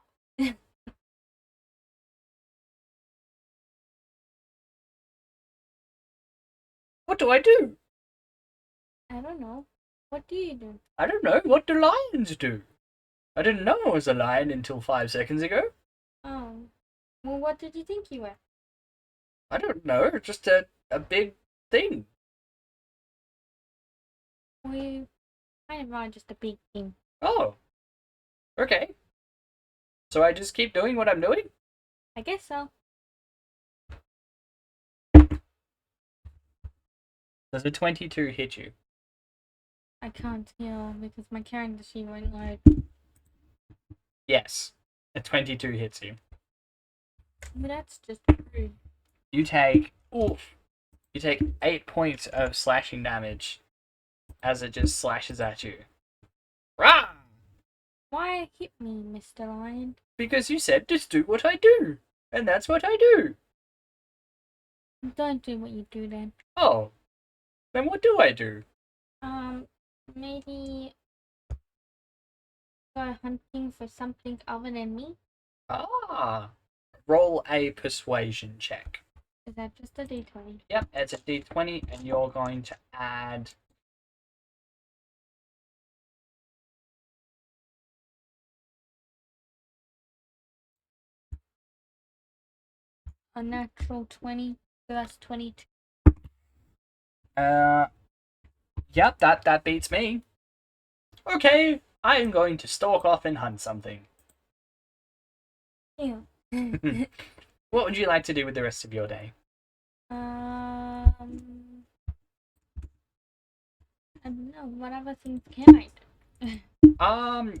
What do I do? I don't know. What do you do? I don't know. What do lions do? I didn't know I was a lion until 5 seconds ago. Oh. Well, what did you think you were? I don't know. Just a big thing. Well, you kind of are just a big thing. Oh. Okay. So I just keep doing what I'm doing? I guess so. Does a 22 hit you? I can't tell because my character sheet won't load. Yes. A 22 hits you. But that's just rude. You take 8 points of slashing damage as it just slashes at you. Rah! Why hit me, Mr. Lion? Because you said just do what I do. And that's what I do. Don't do what you do then. Oh. Then what do I do? Maybe go hunting for something other than me? Ah. Roll a persuasion check. Is that just a d20? Yep, it's a d20 and you're going to add... A natural 20, so that's 22. Yep, that beats me. Okay, I am going to stalk off and hunt something. Ew. What would you like to do with the rest of your day? I don't know. What other things can I do?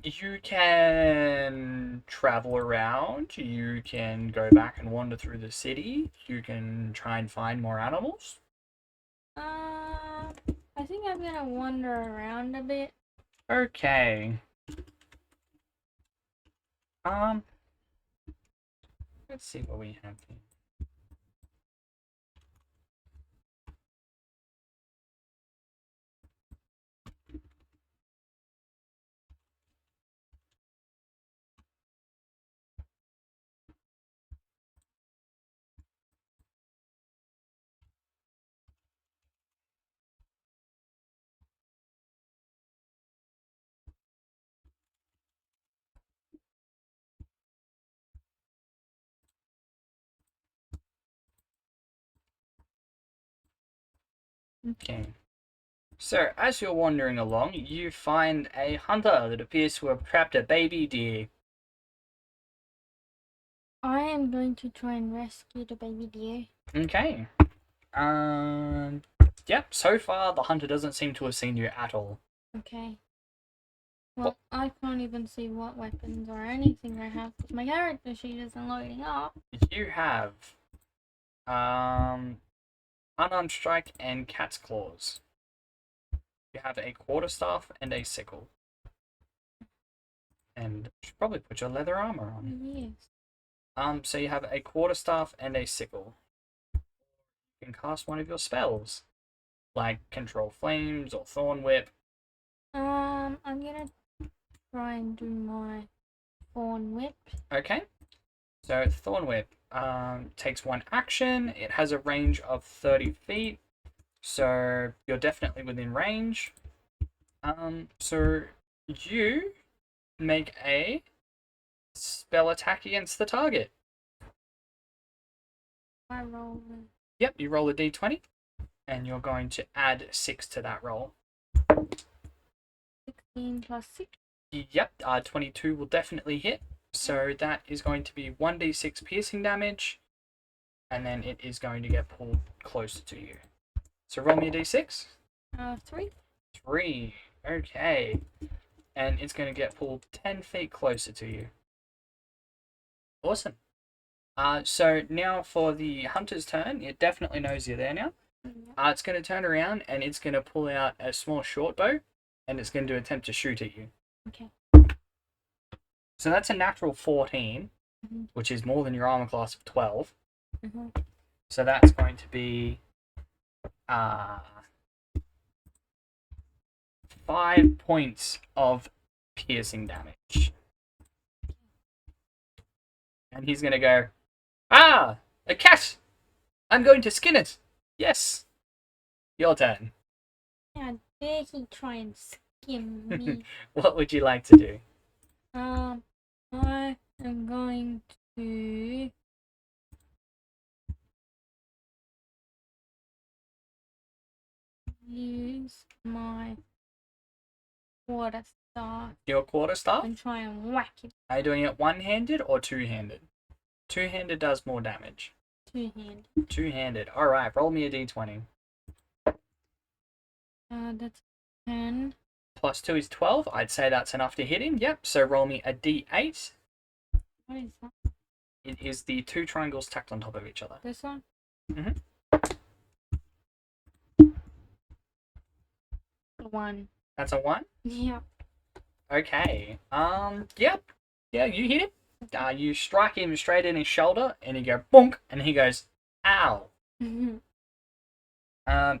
You can travel around. You can go back and wander through the city. You can try and find more animals. I think I'm gonna wander around a bit. Okay. Let's see what we have here. Okay. So, as you're wandering along, you find a hunter that appears to have trapped a baby deer. I am going to try and rescue the baby deer. Okay. Yep, so far the hunter doesn't seem to have seen you at all. Okay. Well, I can't even see what weapons or anything I have because my character sheet isn't loading up. You have, unarmed strike and cat's claws. You have a quarterstaff and a sickle. And you should probably put your leather armor on. Yes. So you have a quarterstaff and a sickle. You can cast one of your spells, like control flames or thorn whip. I'm gonna try and do my thorn whip. Okay. So thorn whip takes one action. It has a range of 30 feet. So you're definitely within range. So you make a spell attack against the target. I roll Yep, you roll a d20, and you're going to add 6 to that roll. 16 plus 6. Yep, 22 will definitely hit. So that is going to be 1d6 piercing damage, and then it is going to get pulled closer to you. So roll me a d6. 3. 3. Okay. And it's going to get pulled 10 feet closer to you. Awesome. So now for the hunter's turn. It definitely knows you're there now. It's going to turn around and it's going to pull out a small short bow, and it's going to attempt to shoot at you. Okay. So that's a natural 14, which is more than your armor class of 12. So that's going to be 5 points of piercing damage. And he's going to go, "Ah, a cat! I'm going to skin it! Yes! Your turn." How dare he try and skim me? What would you like to do? I am going to use my quarterstaff Your quarterstaff? and try and whack it Are you doing it one-handed or two-handed? Two-handed does more damage. two-handed. Two-handed. Alright, roll me a d20. That's 10. Plus 2 is 12. I'd say that's enough to hit him. Yep, so roll me a d8. What is that? It is the 2 triangles stacked on top of each other. This one? Mhm. 1. That's a 1? Yeah. Okay. Yep. Yeah, you hit him. You strike him straight in his shoulder, and you go bonk, and he goes, "Ow."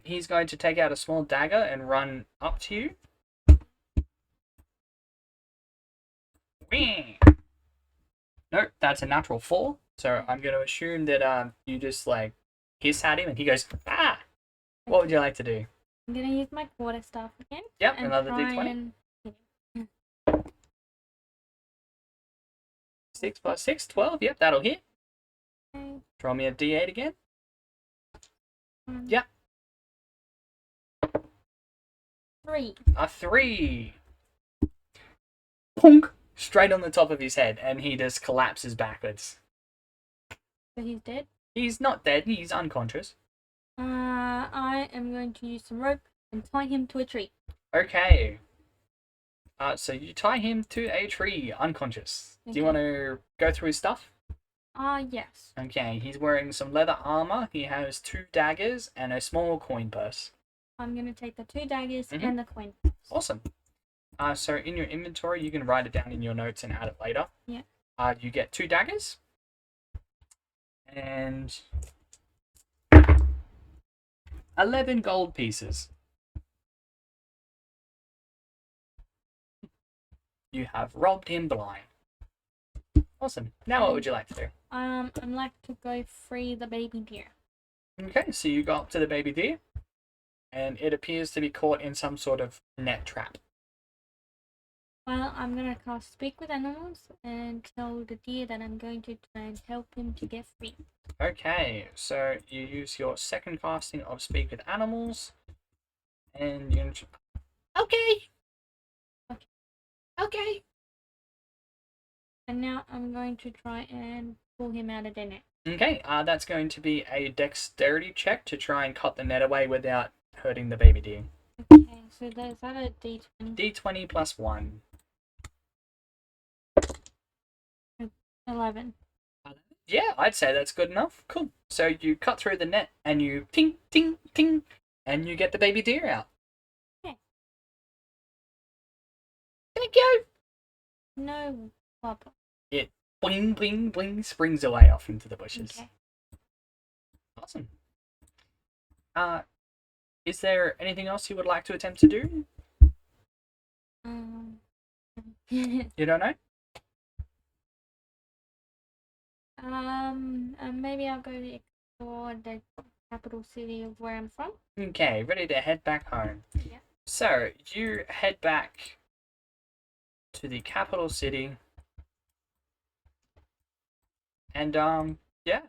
He's going to take out a small dagger and run up to you. Whee! Nope, that's a natural 4. So I'm going to assume that you just like hiss at him, and he goes, "Ah." What would you like to do? I'm gonna use my quarterstaff again. Yep, and another try d20. and- 6 plus 6, 12. Yep, that'll hit. Okay. Draw me a d8 again. Um, Yep. 3. A 3. punk, straight on the top of his head, and he just collapses backwards. So he's dead. He's not dead, he's unconscious. I am going to use some rope and tie him to a tree. Okay. So you tie him to a tree, unconscious. Do you Okay. want to go through his stuff? Yes. Okay, he's wearing some leather armor. He has 2 daggers and a small coin purse. I'm gonna take the 2 daggers Mhm. and the coin. Awesome. So in your inventory, you can write it down in your notes and add it later. Yeah. You get 2 daggers and 11 gold pieces. You have robbed him blind. Awesome. Now what would you like to do? I'd like to go free the baby deer. Okay, so you go up to the baby deer, and it appears to be caught in some sort of net trap. Well, I'm gonna cast Speak with Animals and tell the deer that I'm going to try and help him to get free. Okay, so you use your second casting of Speak with Animals, and you're okay. Okay. Okay. And now I'm going to try and pull him out of the net. Okay, that's going to be a dexterity check to try and cut the net away without hurting the baby deer. Okay, so is that a D20? D20 plus 1. 11. Yeah, I'd say that's good enough. Cool. So you cut through the net, and you ting, ting, ting, and you get the baby deer out. Okay. Thank you. No problem. Bling, bling, bling, springs away off into the bushes. Okay. Awesome. Is there anything else you would like to attempt to do? You don't know? Maybe I'll go to explore the capital city of where I'm from. Okay, ready to head back home. Yeah. So, you head back to the capital city. And, yeah.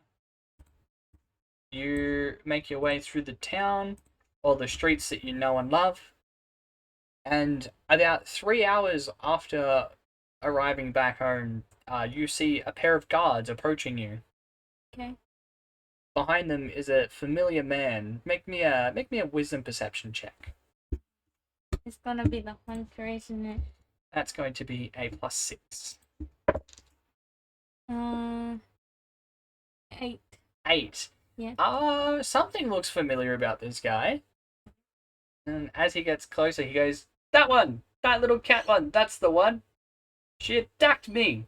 You make your way through the town, all the streets that you know and love. And about 3 hours after arriving back home, you see a pair of guards approaching you. Okay. Behind them is a familiar man. Make me a wisdom perception check. It's gonna be the hunter, isn't it? That's going to be a +6. 8. 8. Yeah. Something looks familiar about this guy. And as he gets closer, he goes, "That one! That little cat one! That's the one! She attacked me!"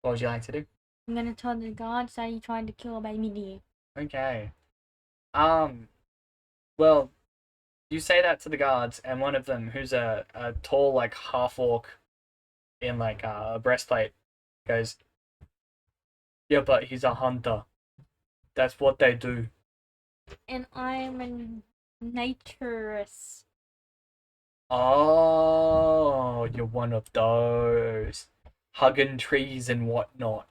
What would you like to do? I'm gonna tell the guards that he tried to kill a baby deer. Okay. Well, you say that to the guards, and one of them, who's a tall, like, half-orc in, like, a breastplate, goes, "Yeah, but he's a hunter. That's what they do." And I'm a naturist. Oh, you're one of those. Hugging trees and whatnot.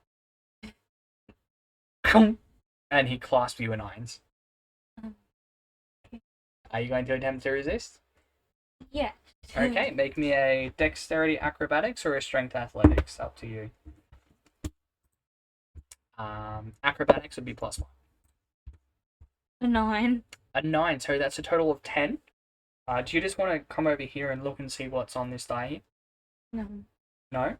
And he clasps you in irons. Okay. Are you going to attempt to resist? Yeah. Okay, make me a dexterity acrobatics or a strength athletics. Up to you. Acrobatics would be +1. A 9. A 9, so that's a total of 10. Do you just want to come over here and look and see what's on this die here? No. No?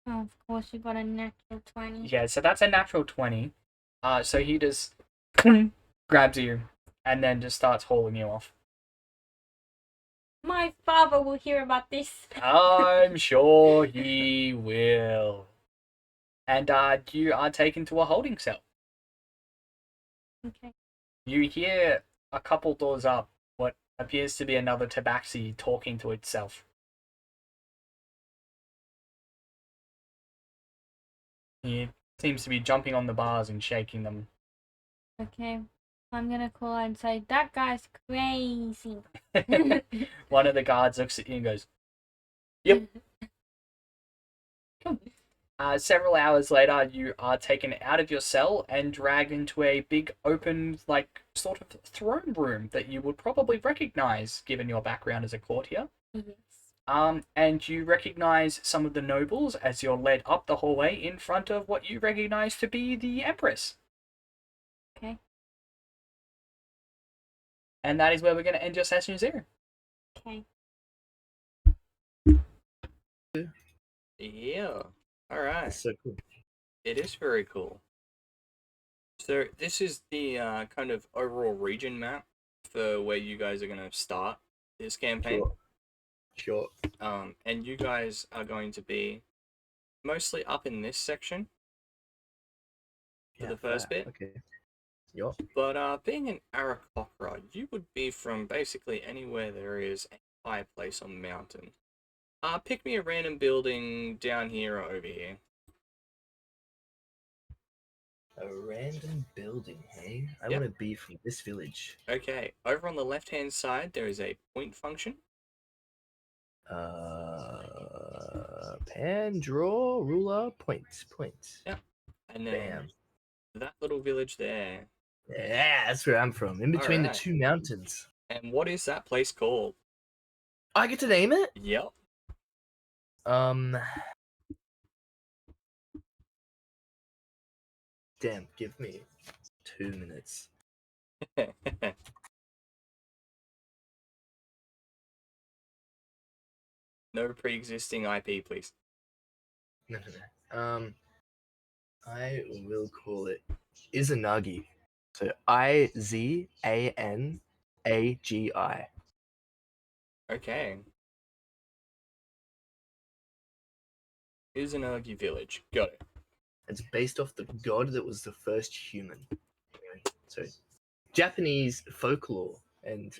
Oh, of course, you got a natural 20. Yeah, so that's a natural 20. So he just grabs you and then just starts hauling you off. My father will hear about this. I'm sure he will. And you are taken to a holding cell. Okay. You hear a couple doors up what appears to be another tabaxi talking to itself. He seems to be jumping on the bars and shaking them. Okay. I'm gonna call and say, that guy's crazy. One of the guards looks at you and goes, "Yep." Several hours later, you are taken out of your cell and dragged into a big open, like, sort of throne room that you would probably recognize, given your background as a courtier. Yes. And you recognize some of the nobles as you're led up the hallway in front of what you recognize to be the Empress. Okay. And that is where we're going to end your session 0. Okay. Yeah. Alright. That's so cool. It is very cool. So this is the kind of overall region map for where you guys are going to start this campaign. Sure. And you guys are going to be mostly up in this section for the first bit. Okay. Yup. But being an Aarakocra, you would be from basically anywhere there is a high place on the mountain. Pick me a random building down here or over here. A random building, hey? I Yep. want to be from this village. Okay, over on the left-hand side, there is a point function. Pan, draw, ruler, point. Yep. And then Bam. that little village there. Yeah, that's where I'm from. In between Alright. the two mountains. And what is that place called? I get to name it? Yep. Damn, give me 2 minutes. No pre-existing IP, please. No. I will call it Izanagi. So Izanagi. Okay. Izanagi Village. Got it. It's based off the god that was the first human. Anyway, so Japanese folklore, and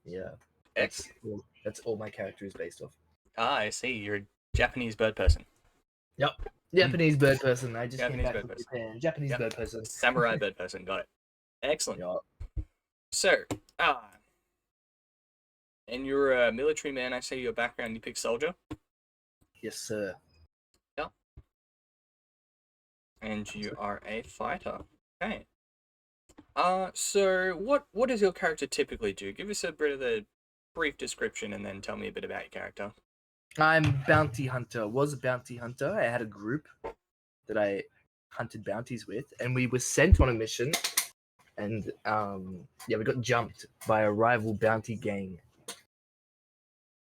yeah, that's all my character is based off. I see. You're a Japanese bird person. Japanese bird person. I just Japanese came back bird from person. Japan. Japanese Yep. bird person. Samurai bird person. Got it. Excellent. Yeah. So, and you're a military man. I see your background. You pick soldier. Yes, sir. And you are a fighter. Okay. So what does your character typically do? Give us a bit of a brief description and then tell me a bit about your character. I'm bounty hunter. Was a bounty hunter. I had a group that I hunted bounties with, and we were sent on a mission. And we got jumped by a rival bounty gang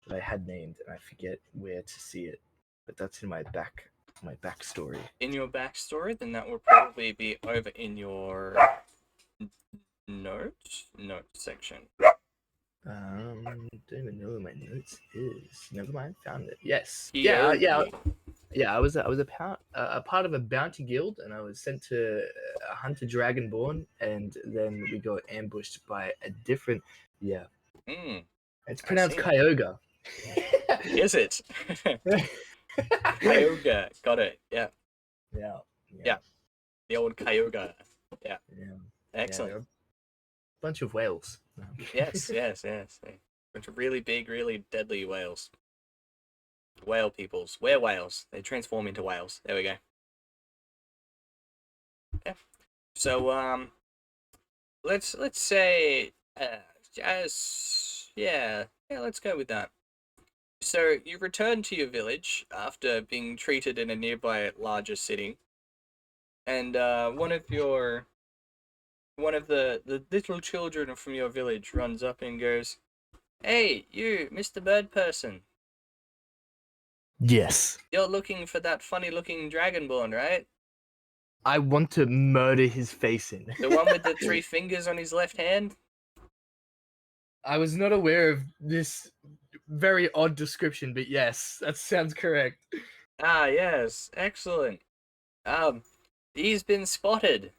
that I had named, and I forget where to see it, but that's in my backstory. In your backstory, then that will probably be over in your note section. Don't even know where my notes is. Never mind, found it. Yes. Yeah. I was a part of a bounty guild, and I was sent to hunt a dragonborn, and then we got ambushed by a different. Yeah. It's pronounced see. Kyogre. Is it? Kyogre. Got it. Yeah. Yeah. The old Kyogre. Yeah. Excellent. Yeah, a bunch of whales. Yes. Bunch of really big, really deadly whales. Whale peoples. We're whales. They transform into whales. There we go. Yeah. So let's say let's go with that. So you return to your village after being treated in a nearby larger city, and one of the little children from your village runs up and goes, "Hey, you, Mr. Bird Person. Yes. You're looking for that funny-looking dragonborn, right? I want to murder his face in. The one with the 3 fingers on his left hand?" I was not aware of this very odd description, but yes, that sounds correct. Ah, yes. Excellent. He's been spotted.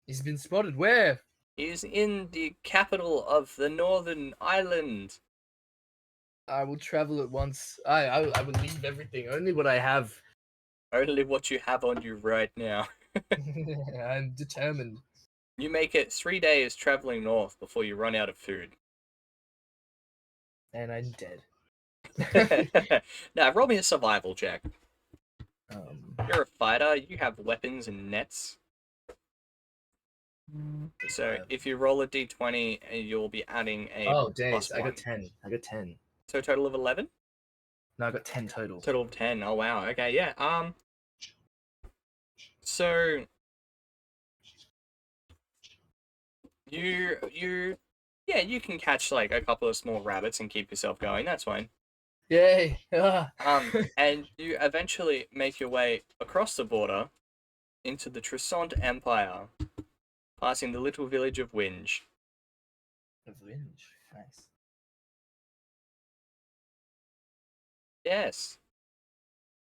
He's been spotted. Where? He's in the capital of the Northern Island. I will travel at once. I will leave everything. Only what I have. Only what you have on you right now. I'm determined. You make it 3 days traveling north before you run out of food. And I'm dead. Now, roll me a survival check. You're a fighter. You have weapons and nets. So if you roll a d20, you'll be adding a Oh days, plus I 1. got 10. I got 10. So a total of 11? No, I got 10 total. Total of 10. Oh wow. Okay, yeah. So you can catch like a couple of small rabbits and keep yourself going. That's fine. Yay! And you eventually make your way across the border into the Trisont Empire, passing the little village of Winge. Nice. Yes.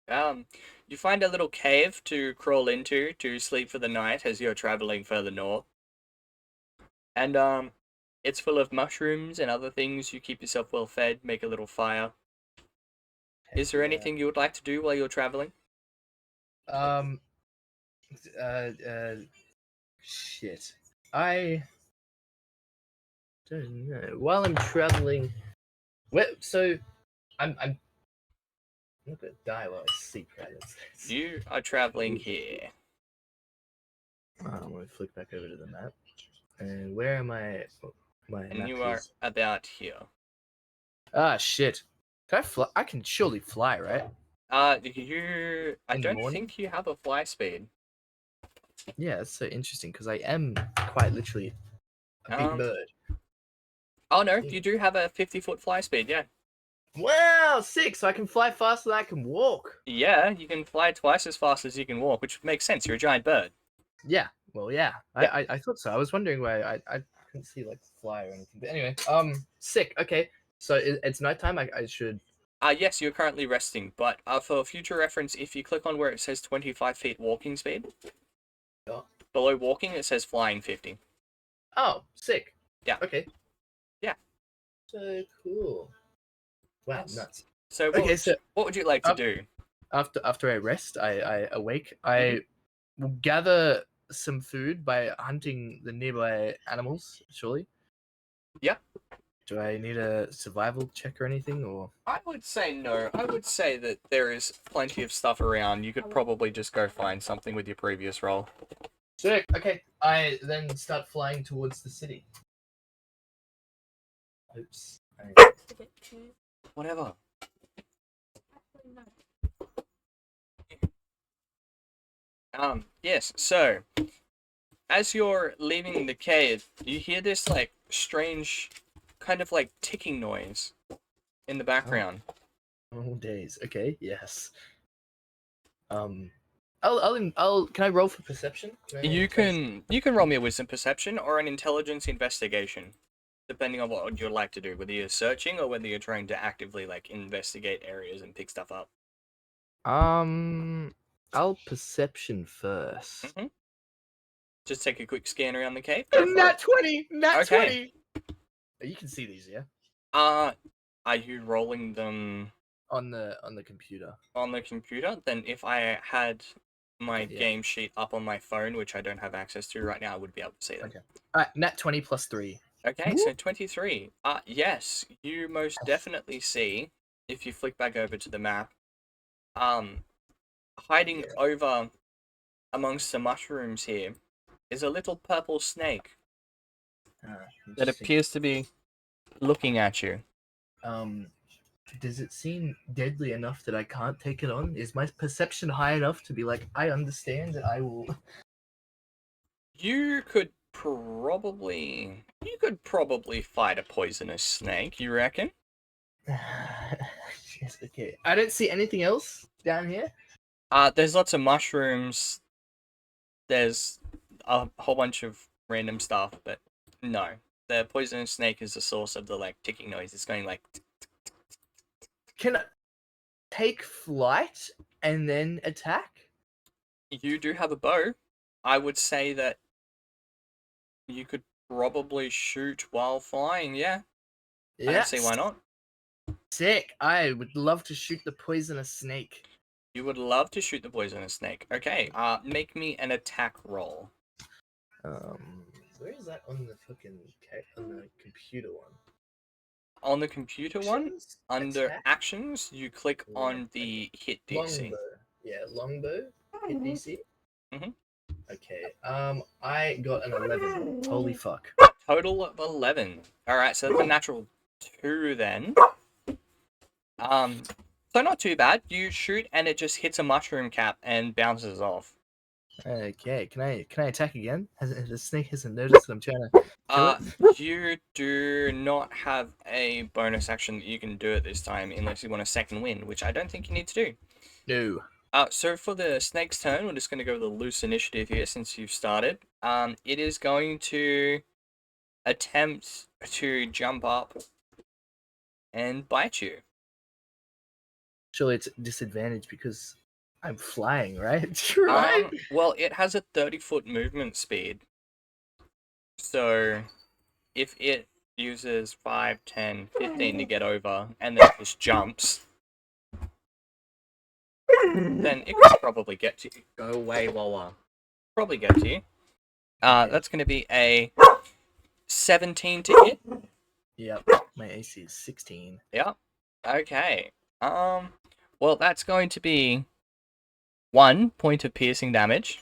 You find a little cave to crawl into to sleep for the night as you're traveling further north. And it's full of mushrooms and other things. You keep yourself well fed, make a little fire. Is there anything you would like to do while you're traveling? Shit. I don't know. While I'm traveling, so I'm not gonna die while I sleep, right? You are traveling here. I'm gonna flick back over to the map. And where am I? My And map you are is. about here. Ah, shit. Can I fly? I can surely fly, right? I In the don't morning? think you have a fly speed. Yeah, that's so interesting because I am quite literally a big bird. Oh no, you do have a 50-foot fly speed, yeah. Wow, sick! So I can fly faster than I can walk. Yeah, you can fly twice as fast as you can walk, which makes sense. You're a giant bird. Yeah, well, yeah. Yeah. I thought so. I was wondering why I couldn't see like fly or anything. But anyway, sick. Okay, so it's nighttime. I should. Yes, you're currently resting, but for future reference, if you click on where it says 25 feet walking speed, Oh, below walking it says flying 50. oh, sick. Yeah. Okay. Yeah. So cool. Wow, Yes. nuts. So Okay, what would you like to do? After I rest, I awake. I will gather some food by hunting the nearby animals. Surely. Yeah. Do I need a survival check or anything, or? I would say no. I would say that there is plenty of stuff around. You could probably just go find something with your previous roll. Sick. Okay. I then start flying towards the city. Oops. Whatever. Yes, so as you're leaving the cave, you hear this like strange kind of like ticking noise in the background. Oh days. Okay. Yes. I'll. Can I roll for perception? You can roll me a wisdom perception or an intelligence investigation, depending on what you'd like to do, whether you're searching or whether you're trying to actively like investigate areas and pick stuff up. I'll perception first. Just take a quick scan around the cave. Go for Nat it. 20. Nat Okay. 20. You can see these, yeah. Are you rolling them On the computer. on the computer? Then if I had my Yeah. game sheet up on my phone, which I don't have access to right now, I would be able to see them. Okay. Alright, nat 20 plus 3. Okay, so 23. Yes, you most definitely see, if you flick back over to the map, hiding over amongst the mushrooms here is a little purple snake that appears to be looking at you. Does it seem deadly enough that I can't take it on? Is my perception high enough to be like, I understand that I will... You could probably fight a poisonous snake, you reckon? Yes, okay. I don't see anything else down here. There's lots of mushrooms. There's a whole bunch of random stuff, but no. The poisonous snake is the source of the like ticking noise. It's going like. Can I take flight and then attack? You do have a bow. I would say that you could probably shoot while flying. Yeah. I don't see why not. Sick. I would love to shoot the poisonous snake. You would love to shoot the poisonous snake. Okay. Make me an attack roll. Where is that on the fucking on the computer one? On the computer one, Actions? under Attack? actions, you click on the hit DC. Longbow. Yeah, longbow. Hit DC. Mhm. Okay. I got an 11. Holy fuck. Total of 11. Alright, so that's a natural 2 then. So not too bad. You shoot and it just hits a mushroom cap and bounces off. Okay. Can I attack again? The snake hasn't noticed that I'm trying to kill it. You do not have a bonus action that you can do at this time unless you want a second wind, which I don't think you need to do. No. So for the snake's turn, we're just going to go with the loose initiative here since you've started. It is going to attempt to jump up and bite you. Surely it's a disadvantage because I'm flying, right? Right? Well, it has a 30-foot movement speed. So if it uses 5, 10, 15 to get over and then just jumps, then it could probably get to you. Go away, Wawa. Probably get to you. That's going to be a 17 to hit. Yep. My AC is 16. Yep. Okay. Well, that's going to be 1 point of piercing damage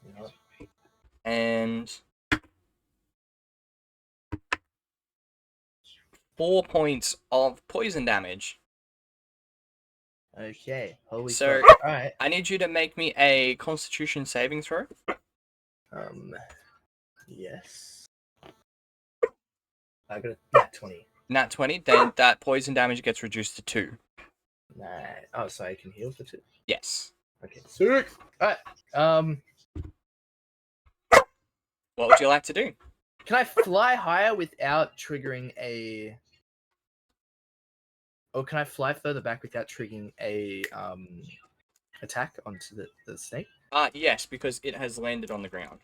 Yep. and 4 points of poison damage. Okay. Holy So- fuck. Alright. I need you to make me a Constitution saving throw. Yes. I got a nat 20. Nat 20, then that poison damage gets reduced to 2. Nah. Oh, so I can heal for 2. Yes. Okay. Sick. Alright. What would you like to do? Can I fly higher without triggering a? Or can I fly further back without triggering a attack onto the snake? Yes, because it has landed on the ground.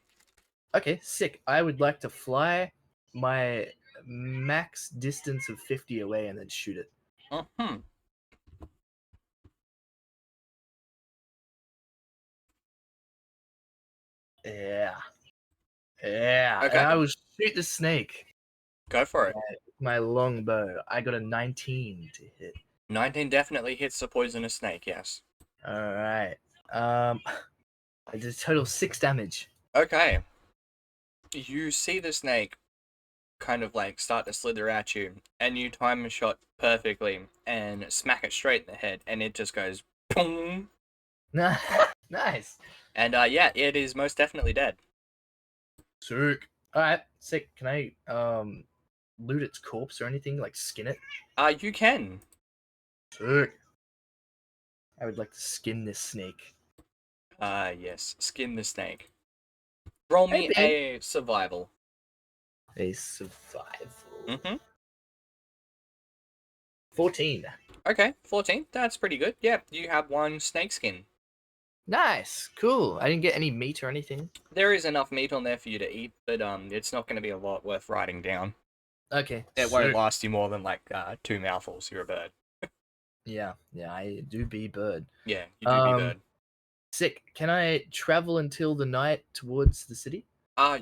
Okay, sick. I would like to fly my max distance of 50 away and then shoot it. Mm-hmm. Yeah. Yeah. Okay. And I will shoot the snake. Go for it. My longbow. I got a 19 to hit. 19 definitely hits the poisonous snake, yes. Alright. I did a total 6 damage. Okay. You see the snake kind of like start to slither at you, and you time a shot perfectly and smack it straight in the head, and it just goes boom. Nice. And yeah, it is most definitely dead. Sick. Alright, sick. Can I loot its corpse or anything? Like skin it? You can. Sick. I would like to skin this snake. Yes. Skin the snake. Roll me Hey, a survival. A survival. Mm-hmm. 14. Okay, 14. That's pretty good. Yeah, you have 1 snake skin. Nice. Cool. I didn't get any meat or anything. There is enough meat on there for you to eat, but it's not going to be a lot worth writing down. Okay. It won't sick. last you more than like 2 mouthfuls. You're a bird. Yeah, I do be bird. Yeah, you do be bird. Sick. Can I travel until the night towards the city?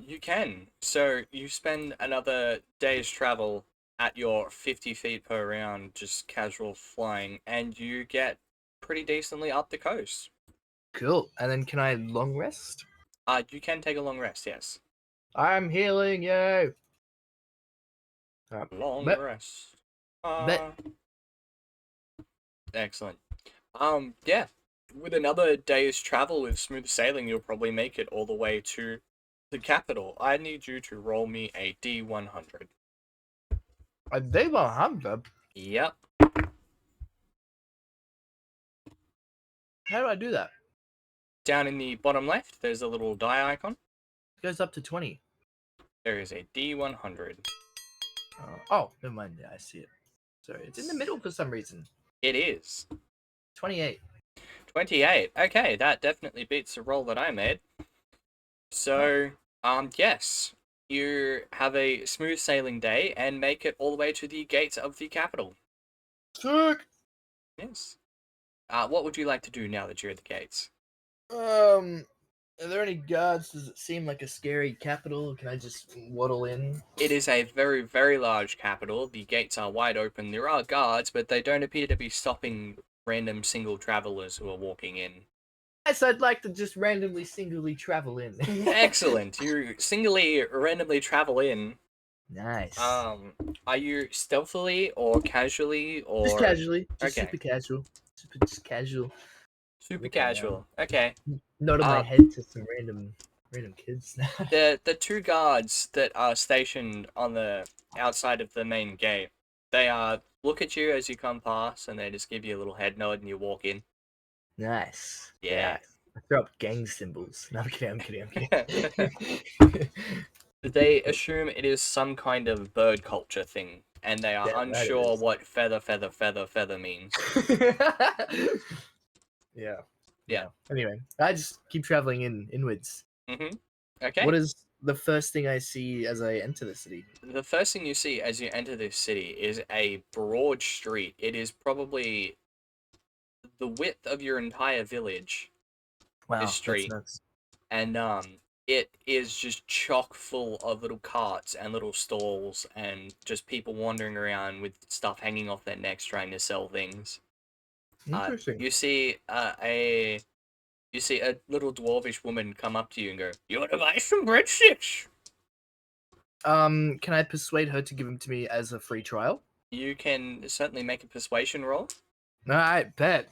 You can. So you spend another day's travel at your 50 feet per round, just casual flying, and you get pretty decently up the coast. Cool. And then can I long rest? You can take a long rest, yes. I'm healing you. Long Bet- rest. bet- Excellent. Yeah. With another day's travel with smooth sailing, you'll probably make it all the way to the capital. I need you to roll me a D100. A day 100? Yep. How do I do that? Down in the bottom left, there's a little die icon. It goes up to 20. There is a D100. Oh, never mind. Yeah, I see it. Sorry, it's in the middle for some reason. It is 28. 28. Okay, that definitely beats the roll that I made. So, yes, you have a smooth sailing day and make it all the way to the gates of the capital. Sick. Yes. What would you like to do now that you're at the gates? Are there any guards? Does it seem like a scary capital? Can I just waddle in? It is a very, very large capital. The gates are wide open. There are guards, but they don't appear to be stopping random single travelers who are walking in. Yes, I'd like to just randomly, singly travel in. Excellent. You randomly travel in. Nice. Are you stealthily or casually or Just casually. Just Okay. super casual. Just casual. super Walking around. casual? Okay. Nodding my Uh, head to some random kids. The two guards that are stationed on the outside of the main gate, they look at you as you come past, and they just give you a little head nod, and you walk in. Nice. Yeah. I throw up gang symbols. No, I'm kidding. They assume it is some kind of bird culture thing, and they are Damn right it unsure is. what feather means. Yeah. Anyway, I just keep traveling inwards. Okay. What is the first thing I see as I enter the city? The first thing you see as you enter this city is a broad street. It is probably the width of your entire village. Wow, This street. that's nuts. And it is just chock full of little carts and little stalls and just people wandering around with stuff hanging off their necks trying to sell things. Interesting. You see a little dwarvish woman come up to you and go, "You want to buy some breadsticks?" Can I persuade her to give them to me as a free trial? You can certainly make a persuasion roll. Alright, bet.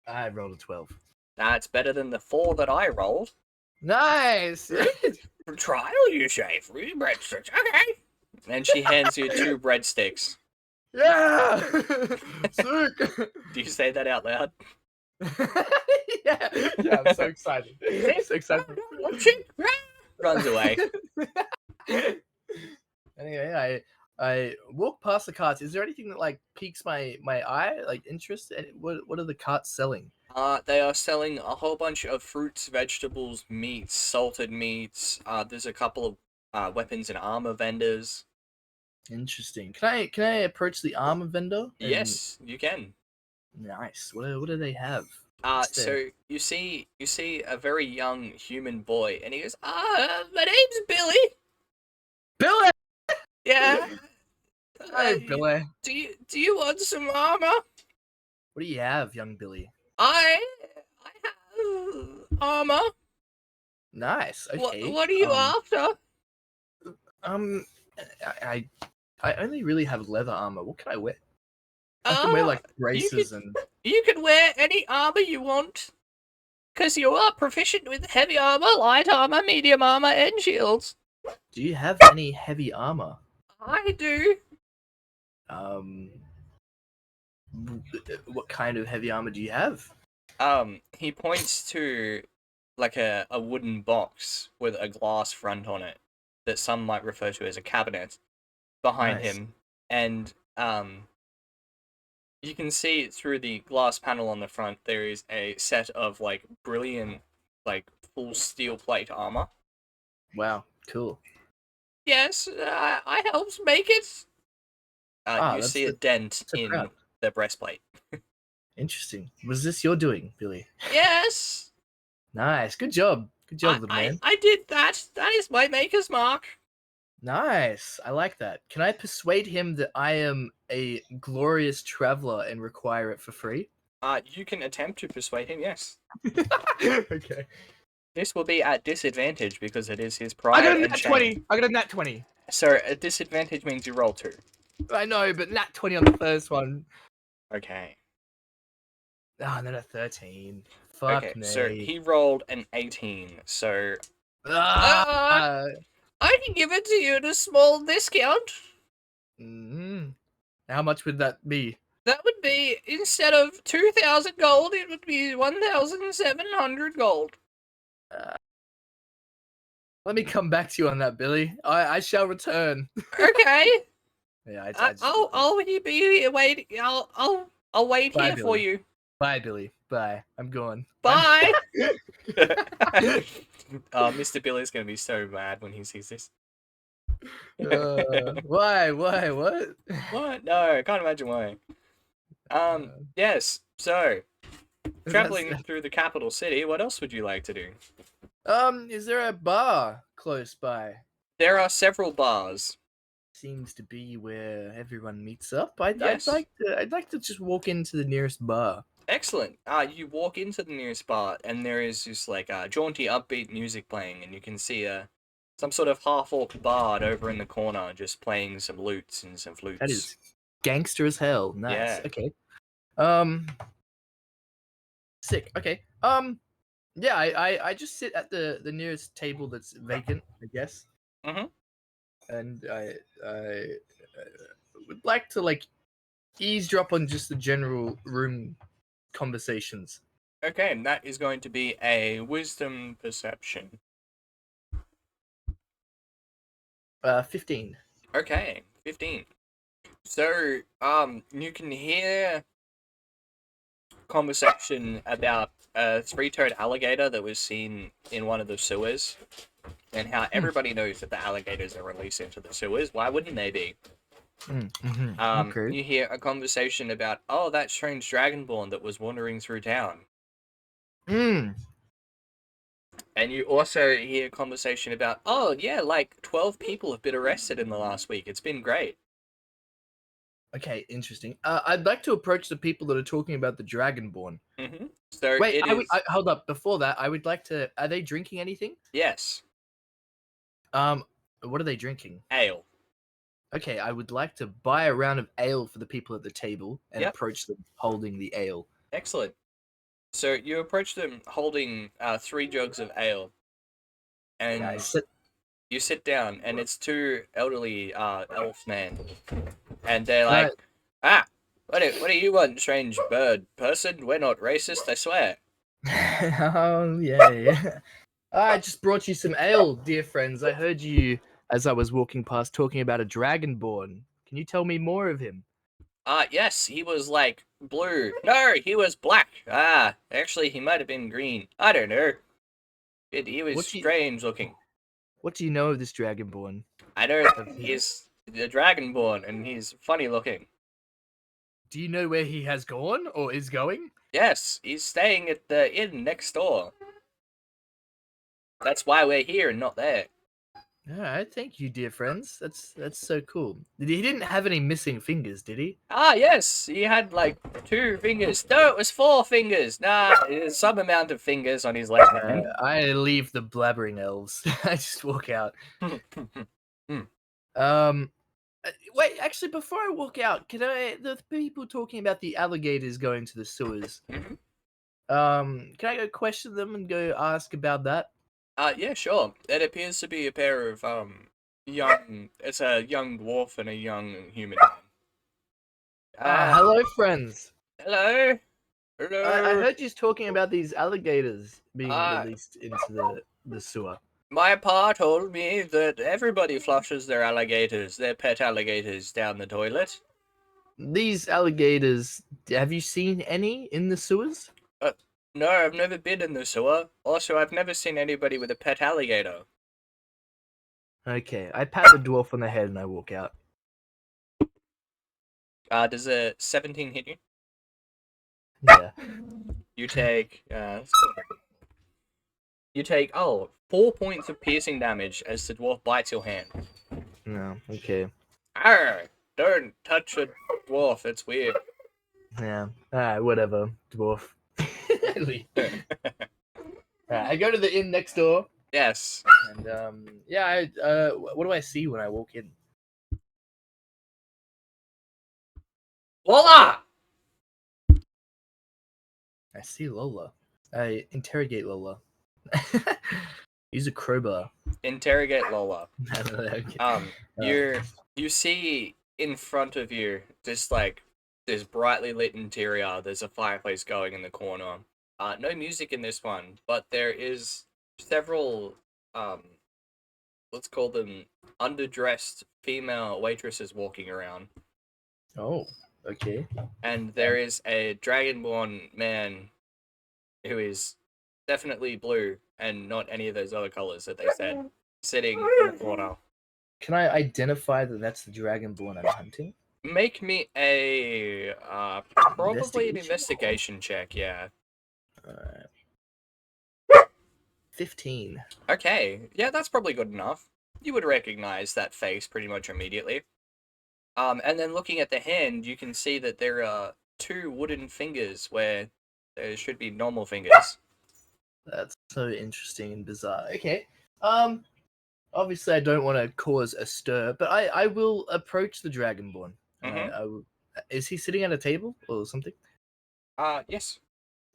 I rolled a 12. That's better than the 4 that I rolled. Nice! For trial, you say? Free breadsticks. Okay. And she hands you 2 breadsticks. Yeah! Sick! Do you say that out loud? yeah, I'm so excited. So excited. Runs away. Anyway, I walk past the carts. Is there anything that like piques my eye, like interest? And what are the carts selling? They are selling a whole bunch of fruits, vegetables, meats, salted meats. There's a couple of weapons and armor vendors. Interesting. Can I approach the armor vendor? Yes, you can. Nice. What do they have? So you see a very young human boy, and he goes, my name's Billy. Billy. Yeah. Hey, Billy. Do you want some armor? What do you have, young Billy? I have armor. Nice. Okay. What are you after? I only really have leather armor. What can I wear? I can wear like braces and. You can wear any armor you want, because you are proficient with heavy armor, light armor, medium armor, and shields. Do you have any heavy armor? I do. What kind of heavy armor do you have? He points to like a wooden box with a glass front on it that some might refer to as a cabinet behind him, and you can see through the glass panel on the front there is a set of like brilliant, like full steel plate armor. Wow, cool. Yes, I helped make it. You see a dent in the breastplate. Interesting. Was this your doing, Billy? Yes. Nice. Good job. Good job, little man. I did that. That is my maker's mark. Nice. I like that. Can I persuade him that I am a glorious traveler and require it for free? You can attempt to persuade him, yes. Okay. This will be at disadvantage because it is his pride. I got a nat 20. I got a nat 20. So a disadvantage means you roll 2. I know, but nat 20 on the first one. Okay. Oh, and then a 13. Fuck me. So he rolled an 18. So I can give it to you at a small discount. How much would that be? That would be, instead of 2,000 gold, it would be 1,700 gold. Let me come back to you on that, Billy. I shall return. Okay. Yeah, I'll be waiting. I'll wait Bye, here Billy. for you. Bye, Billy. Bye. I'm going. Bye. Mr. Billy's gonna be so mad when he sees this. Why? What? What? No, I can't imagine why. Yes. So, traveling through the capital city, what else would you like to do? Is there a bar close by? There are several bars. seems to be where everyone meets up. I'd Yes. like to just walk into the nearest bar. Excellent. You walk into the nearest bar, and there is just like jaunty, upbeat music playing, and you can see some sort of half-orc bard over in the corner just playing some lutes and some flutes. That is gangster as hell. Nice. Yeah. Okay. Sick. Okay. Yeah, I just sit at the nearest table that's vacant, I guess. Mhm. And I would like to like eavesdrop on just the general room conversations. Okay, and that is going to be a wisdom perception. 15. Okay, 15. So, you can hear conversation about a three-toed alligator that was seen in one of the sewers, and how everybody knows that the alligators are released into the sewers. Why wouldn't they be? Okay. You hear a conversation about, oh, that strange dragonborn that was wandering through town. Mm. And you also hear a conversation about, oh, yeah, like 12 people have been arrested in the last week. It's been great. Okay, interesting. I'd like to approach the people that are talking about the dragonborn. Mm-hmm. So Wait, it is... hold up. Before that, I would like to. Are they drinking anything? Yes. What are they drinking? Ale. Okay, I would like to buy a round of ale for the people at the table and Yep. approach them holding the ale. Excellent. So you approach them holding 3 jugs of ale, and Yeah, I sit. you sit down, and it's 2 elderly elf men, and they're like, what do you want, strange bird person? We're not racist, I swear. Oh yeah. I just brought you some ale, dear friends. I heard you as I was walking past talking about a dragonborn. Can you tell me more of him? Yes, he was like blue. No, he was black. Actually, he might have been green. I don't know. He was strange looking. What do you know of this dragonborn? I know he's the dragonborn, and he's funny looking. Do you know where he has gone or is going? Yes, he's staying at the inn next door. That's why we're here and not there. All right, thank you, dear friends. That's so cool. He didn't have any missing fingers, did he? Yes, he had like 2 fingers. No, it was 4 fingers. Nah, there's some amount of fingers on his left hand. I leave the blabbering elves. I just walk out. Wait, actually, before I walk out, the people talking about the alligators going to the sewers, Mhm. can I go question them and go ask about that? Yeah, sure. It appears to be a pair of it's a young dwarf and a young human. Hello, friends. Hello. I Hello. heard you talking about these alligators being released into the sewer. My pa told me that everybody flushes their alligators, their pet alligators, down the toilet. These alligators, have you seen any in the sewers? No, I've never been in the sewer. Also, I've never seen anybody with a pet alligator. Okay, I pat the dwarf on the head and I walk out. Does a 17 hit you? Yeah. You take, you take, 4 points of piercing damage as the dwarf bites your hand. No, okay. Arr! Don't touch a dwarf, it's weird. Yeah. Alright, whatever, dwarf. I go to the inn next door. Yes. And what do I see when I walk in? Lola! I see Lola. I interrogate Lola. Use a crowbar. Interrogate Lola. Okay. You see in front of you this brightly lit interior. There's a fireplace going in the corner. No music in this one, but there is several let's call them underdressed female waitresses walking around. Oh, okay. And there is a dragonborn man who is definitely blue and not any of those other colors that they said, sitting in the corner. Can I identify that that's the dragonborn I'm hunting? Make me a probably an investigation check, yeah. 15. Okay, yeah, that's probably good enough. You would recognize that face pretty much immediately. And then looking at the hand, you can see that there are 2 wooden fingers where there should be normal fingers. That's so interesting and bizarre. Okay. Obviously I don't want to cause a stir, but I will approach the Dragonborn. And Mhm. I will. Is he sitting at a table or something? Yes.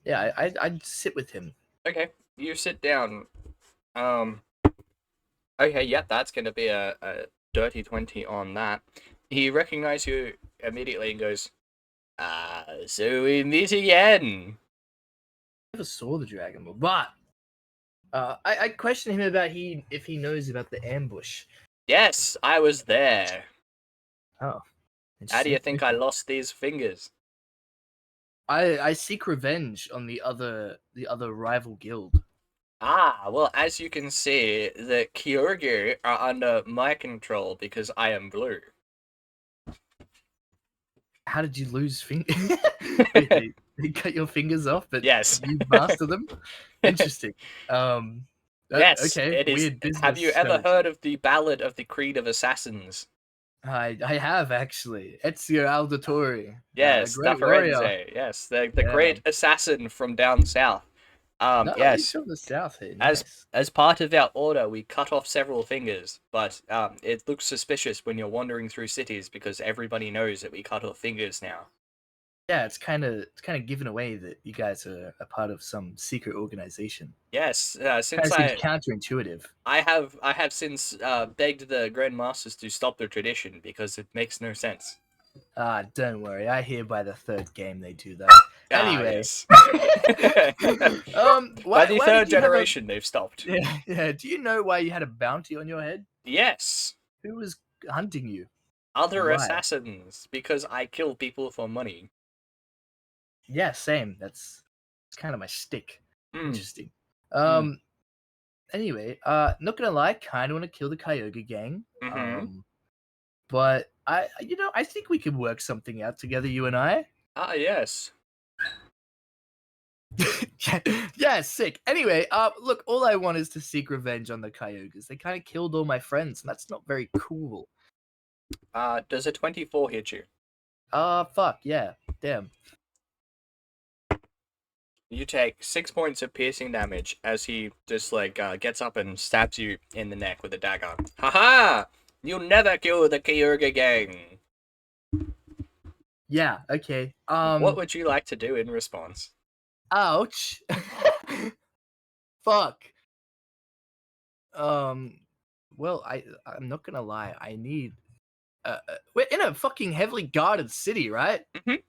Yeah, I'd sit with him. Okay, you sit down. Okay, yeah, that's gonna be a dirty 20 on that. He recognizes you immediately and goes, so we meet again. I never saw the Dragonborn, but I question him about if he knows about the ambush. Yes, I was there. Oh, How do you interesting. think I lost these fingers? I seek revenge on the other rival guild. Well, as you can see, the Kyorgu are under my control because I am blue. How did you lose fingers? they cut your fingers off, but Yes. you master them. Interesting. Yes, Okay. it is. Weird business. Have you ever strategy. heard of the Ballad of the Creed of Assassins? I have actually. Ezio Auditore. Yes, a Da great warrior. Firenze. Yes, the Yeah. great assassin from down south. No, Yes, he's from the south here. as Nice. part of our order, we cut off several fingers, but it looks suspicious when you're wandering through cities because everybody knows that we cut off fingers now. Yeah, it's kind of given away that you guys are a part of some secret organization. Yes, Kind since of seems counterintuitive. I have since begged the Grandmasters to stop the tradition because it makes no sense. Don't worry. I hear by the third game they do that. Ah, Anyway. yes. Why By the did third you have a- generation, they've stopped. Yeah. Do you know why you had a bounty on your head? Yes, Who was hunting you? other Why? assassins, because I kill people for money. Yeah, same. It's kind of my stick. Hmm. Interesting. Anyway, not gonna lie, kind of want to kill the Kyogre gang. Mhm. But I think we could work something out together, you and I. Ah, yes. Yeah, sick. Anyway, look, all I want is to seek revenge on the Kyogres. They kind of killed all my friends, and that's not very cool. Does a 24 hit you? Fuck, yeah. Damn. You take 6 points of piercing damage as he just gets up and stabs you in the neck with a dagger. Haha! You'll never kill the Kyogre gang. Yeah, okay. What would you like to do in response? Ouch. Fuck. Well, I'm not gonna lie. I need. We're in a fucking heavily guarded city, right? Mhm.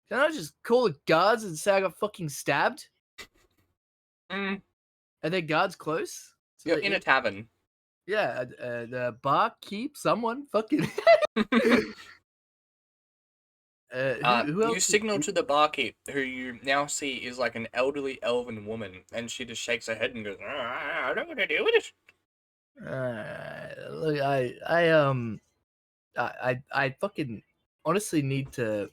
Can I just call the guards and say I got fucking stabbed? Mm, Are there guards close? to you're the in a inn? tavern. Yeah, the barkeep, someone fucking. Who else? You signal to the barkeep, who you now see is like an elderly elven woman, and she just shakes her head and goes, I don't want to deal with it. Look, I fucking honestly need to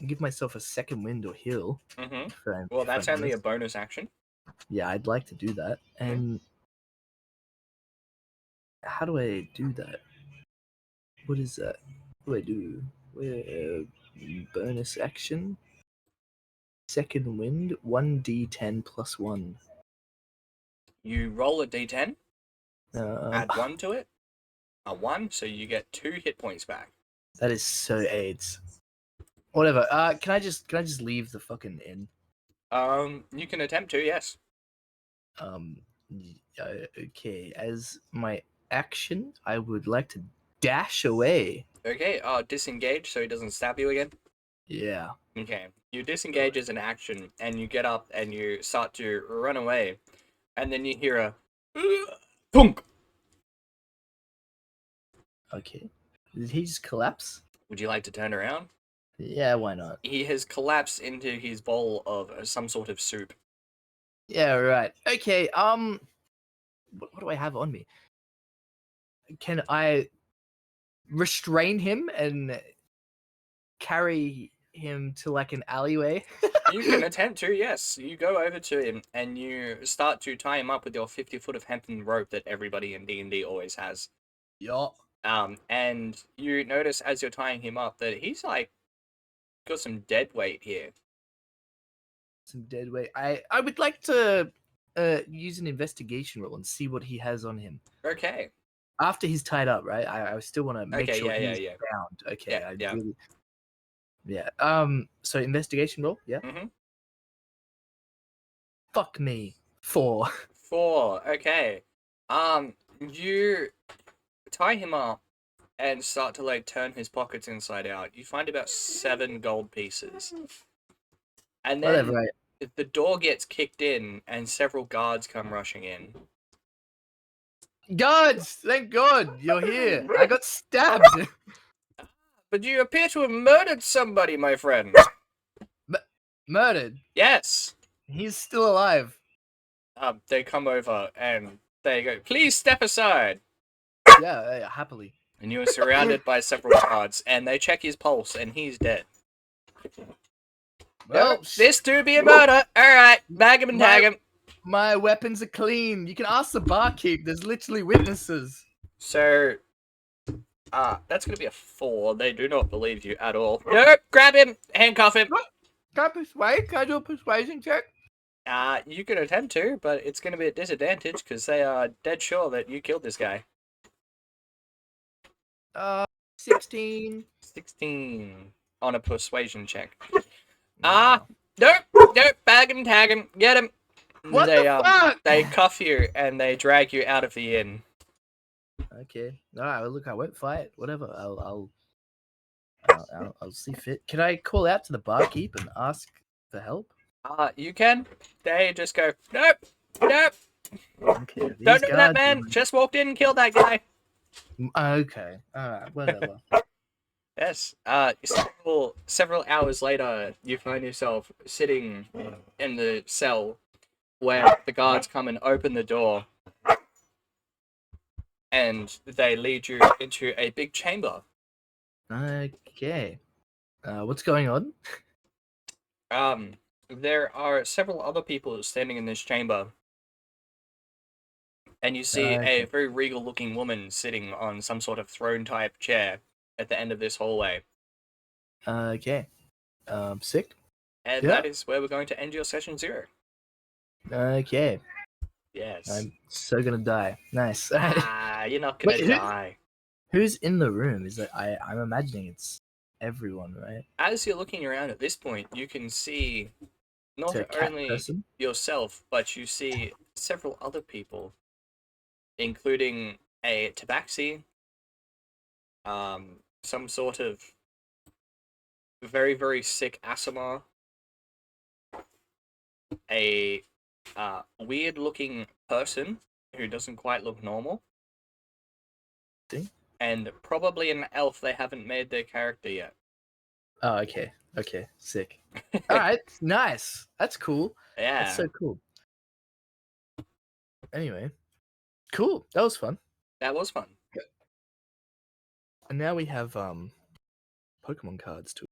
give myself a second wind or heal. Mm-hmm. if Well, I'm that's only a honest. bonus action. Yeah, I'd like to do that. And how do I do that? What is that? What do I do? Bonus action? Second wind? 1d10 plus 1. You roll a d10, add Um, 1 to it, a 1, so you get 2 hit points back. that is so AIDS. Whatever. Can I just leave the fucking inn? You can attempt to, yes. Okay. As my action, I would like to dash away. Okay, disengage so he doesn't stab you again. Yeah. Okay, you disengage as an action, and you get up and you start to run away, and then you hear a thunk. Okay. Did he just collapse? Would you like to turn around? Yeah, why not? He has collapsed into his bowl of some sort of soup. Yeah, right. Okay, what do I have on me? Can I restrain him and carry him to like an alleyway? You can attempt to, yes. You go over to him and you start to tie him up with your 50 foot of hempen rope that everybody in D&D always has. Yeah. And you notice as you're tying him up that he's like got some dead weight here. Some dead weight. I would like to use an investigation roll and see what he has on him. Okay. After he's tied up, right? I still want to make Okay, sure yeah, he's yeah. bound. Okay, Yeah, I yeah. really. Yeah. So investigation roll. Yeah. Mm-hmm. Fuck me. 4. 4. Okay. You tie him up and start to like turn his pockets inside out. You find about 7 gold pieces. And then Whatever. the door gets kicked in and several guards come rushing in. Guards! Thank God you're here. I got stabbed. But you appear to have murdered somebody, my friend. Murdered. Yes. He's still alive. They come over and they go, please step aside. Yeah, happily. And you are surrounded by several guards, and they check his pulse, and he's dead. Well, Nope, this do be a murder. Alright, bag him and tag him. My weapons are clean. You can ask the barkeep. There's literally witnesses. So, that's gonna be a 4. They do not believe you at all. Nope, grab him, handcuff him. Can I persuade? Can I do a persuasion check? You can attempt to, but it's gonna be a disadvantage because they are dead sure that you killed this guy. 16. 16 on a persuasion check. Wow. Nope, bag him, tag him, get him. What the fuck? They cuff you and they drag you out of the inn. Okay. All right. Well, look, I won't fight. Whatever. I'll see fit. Can I call out to the barkeep and ask for help? You can. They just go, nope. Okay. Don't know that man. Just walked in and killed that guy. Okay. All right. Whatever. Yes. Several hours later, you find yourself sitting in the cell where the guards come and open the door, and they lead you into a big chamber. Okay. What's going on? There are several other people standing in this chamber, and you see a very regal-looking woman sitting on some sort of throne-type chair at the end of this hallway. Okay. Sick. And Yeah. that is where we're going to end your session 0. Okay. Yes. I'm so gonna die. Nice. You're not gonna Wait, die. Who's in the room? Is that I'm imagining it's everyone, right? As you're looking around at this point, you can see not Is there a cat only person? yourself, but you see several other people, including a tabaxi, some sort of very, very sick Asimar, a weird-looking person who doesn't quite look normal, See? and probably an elf they haven't made their character yet. Oh, okay. Okay. Sick. All right. Nice. That's cool. Yeah. That's so cool. Anyway, cool. That was fun. That was fun. And now we have Pokemon cards to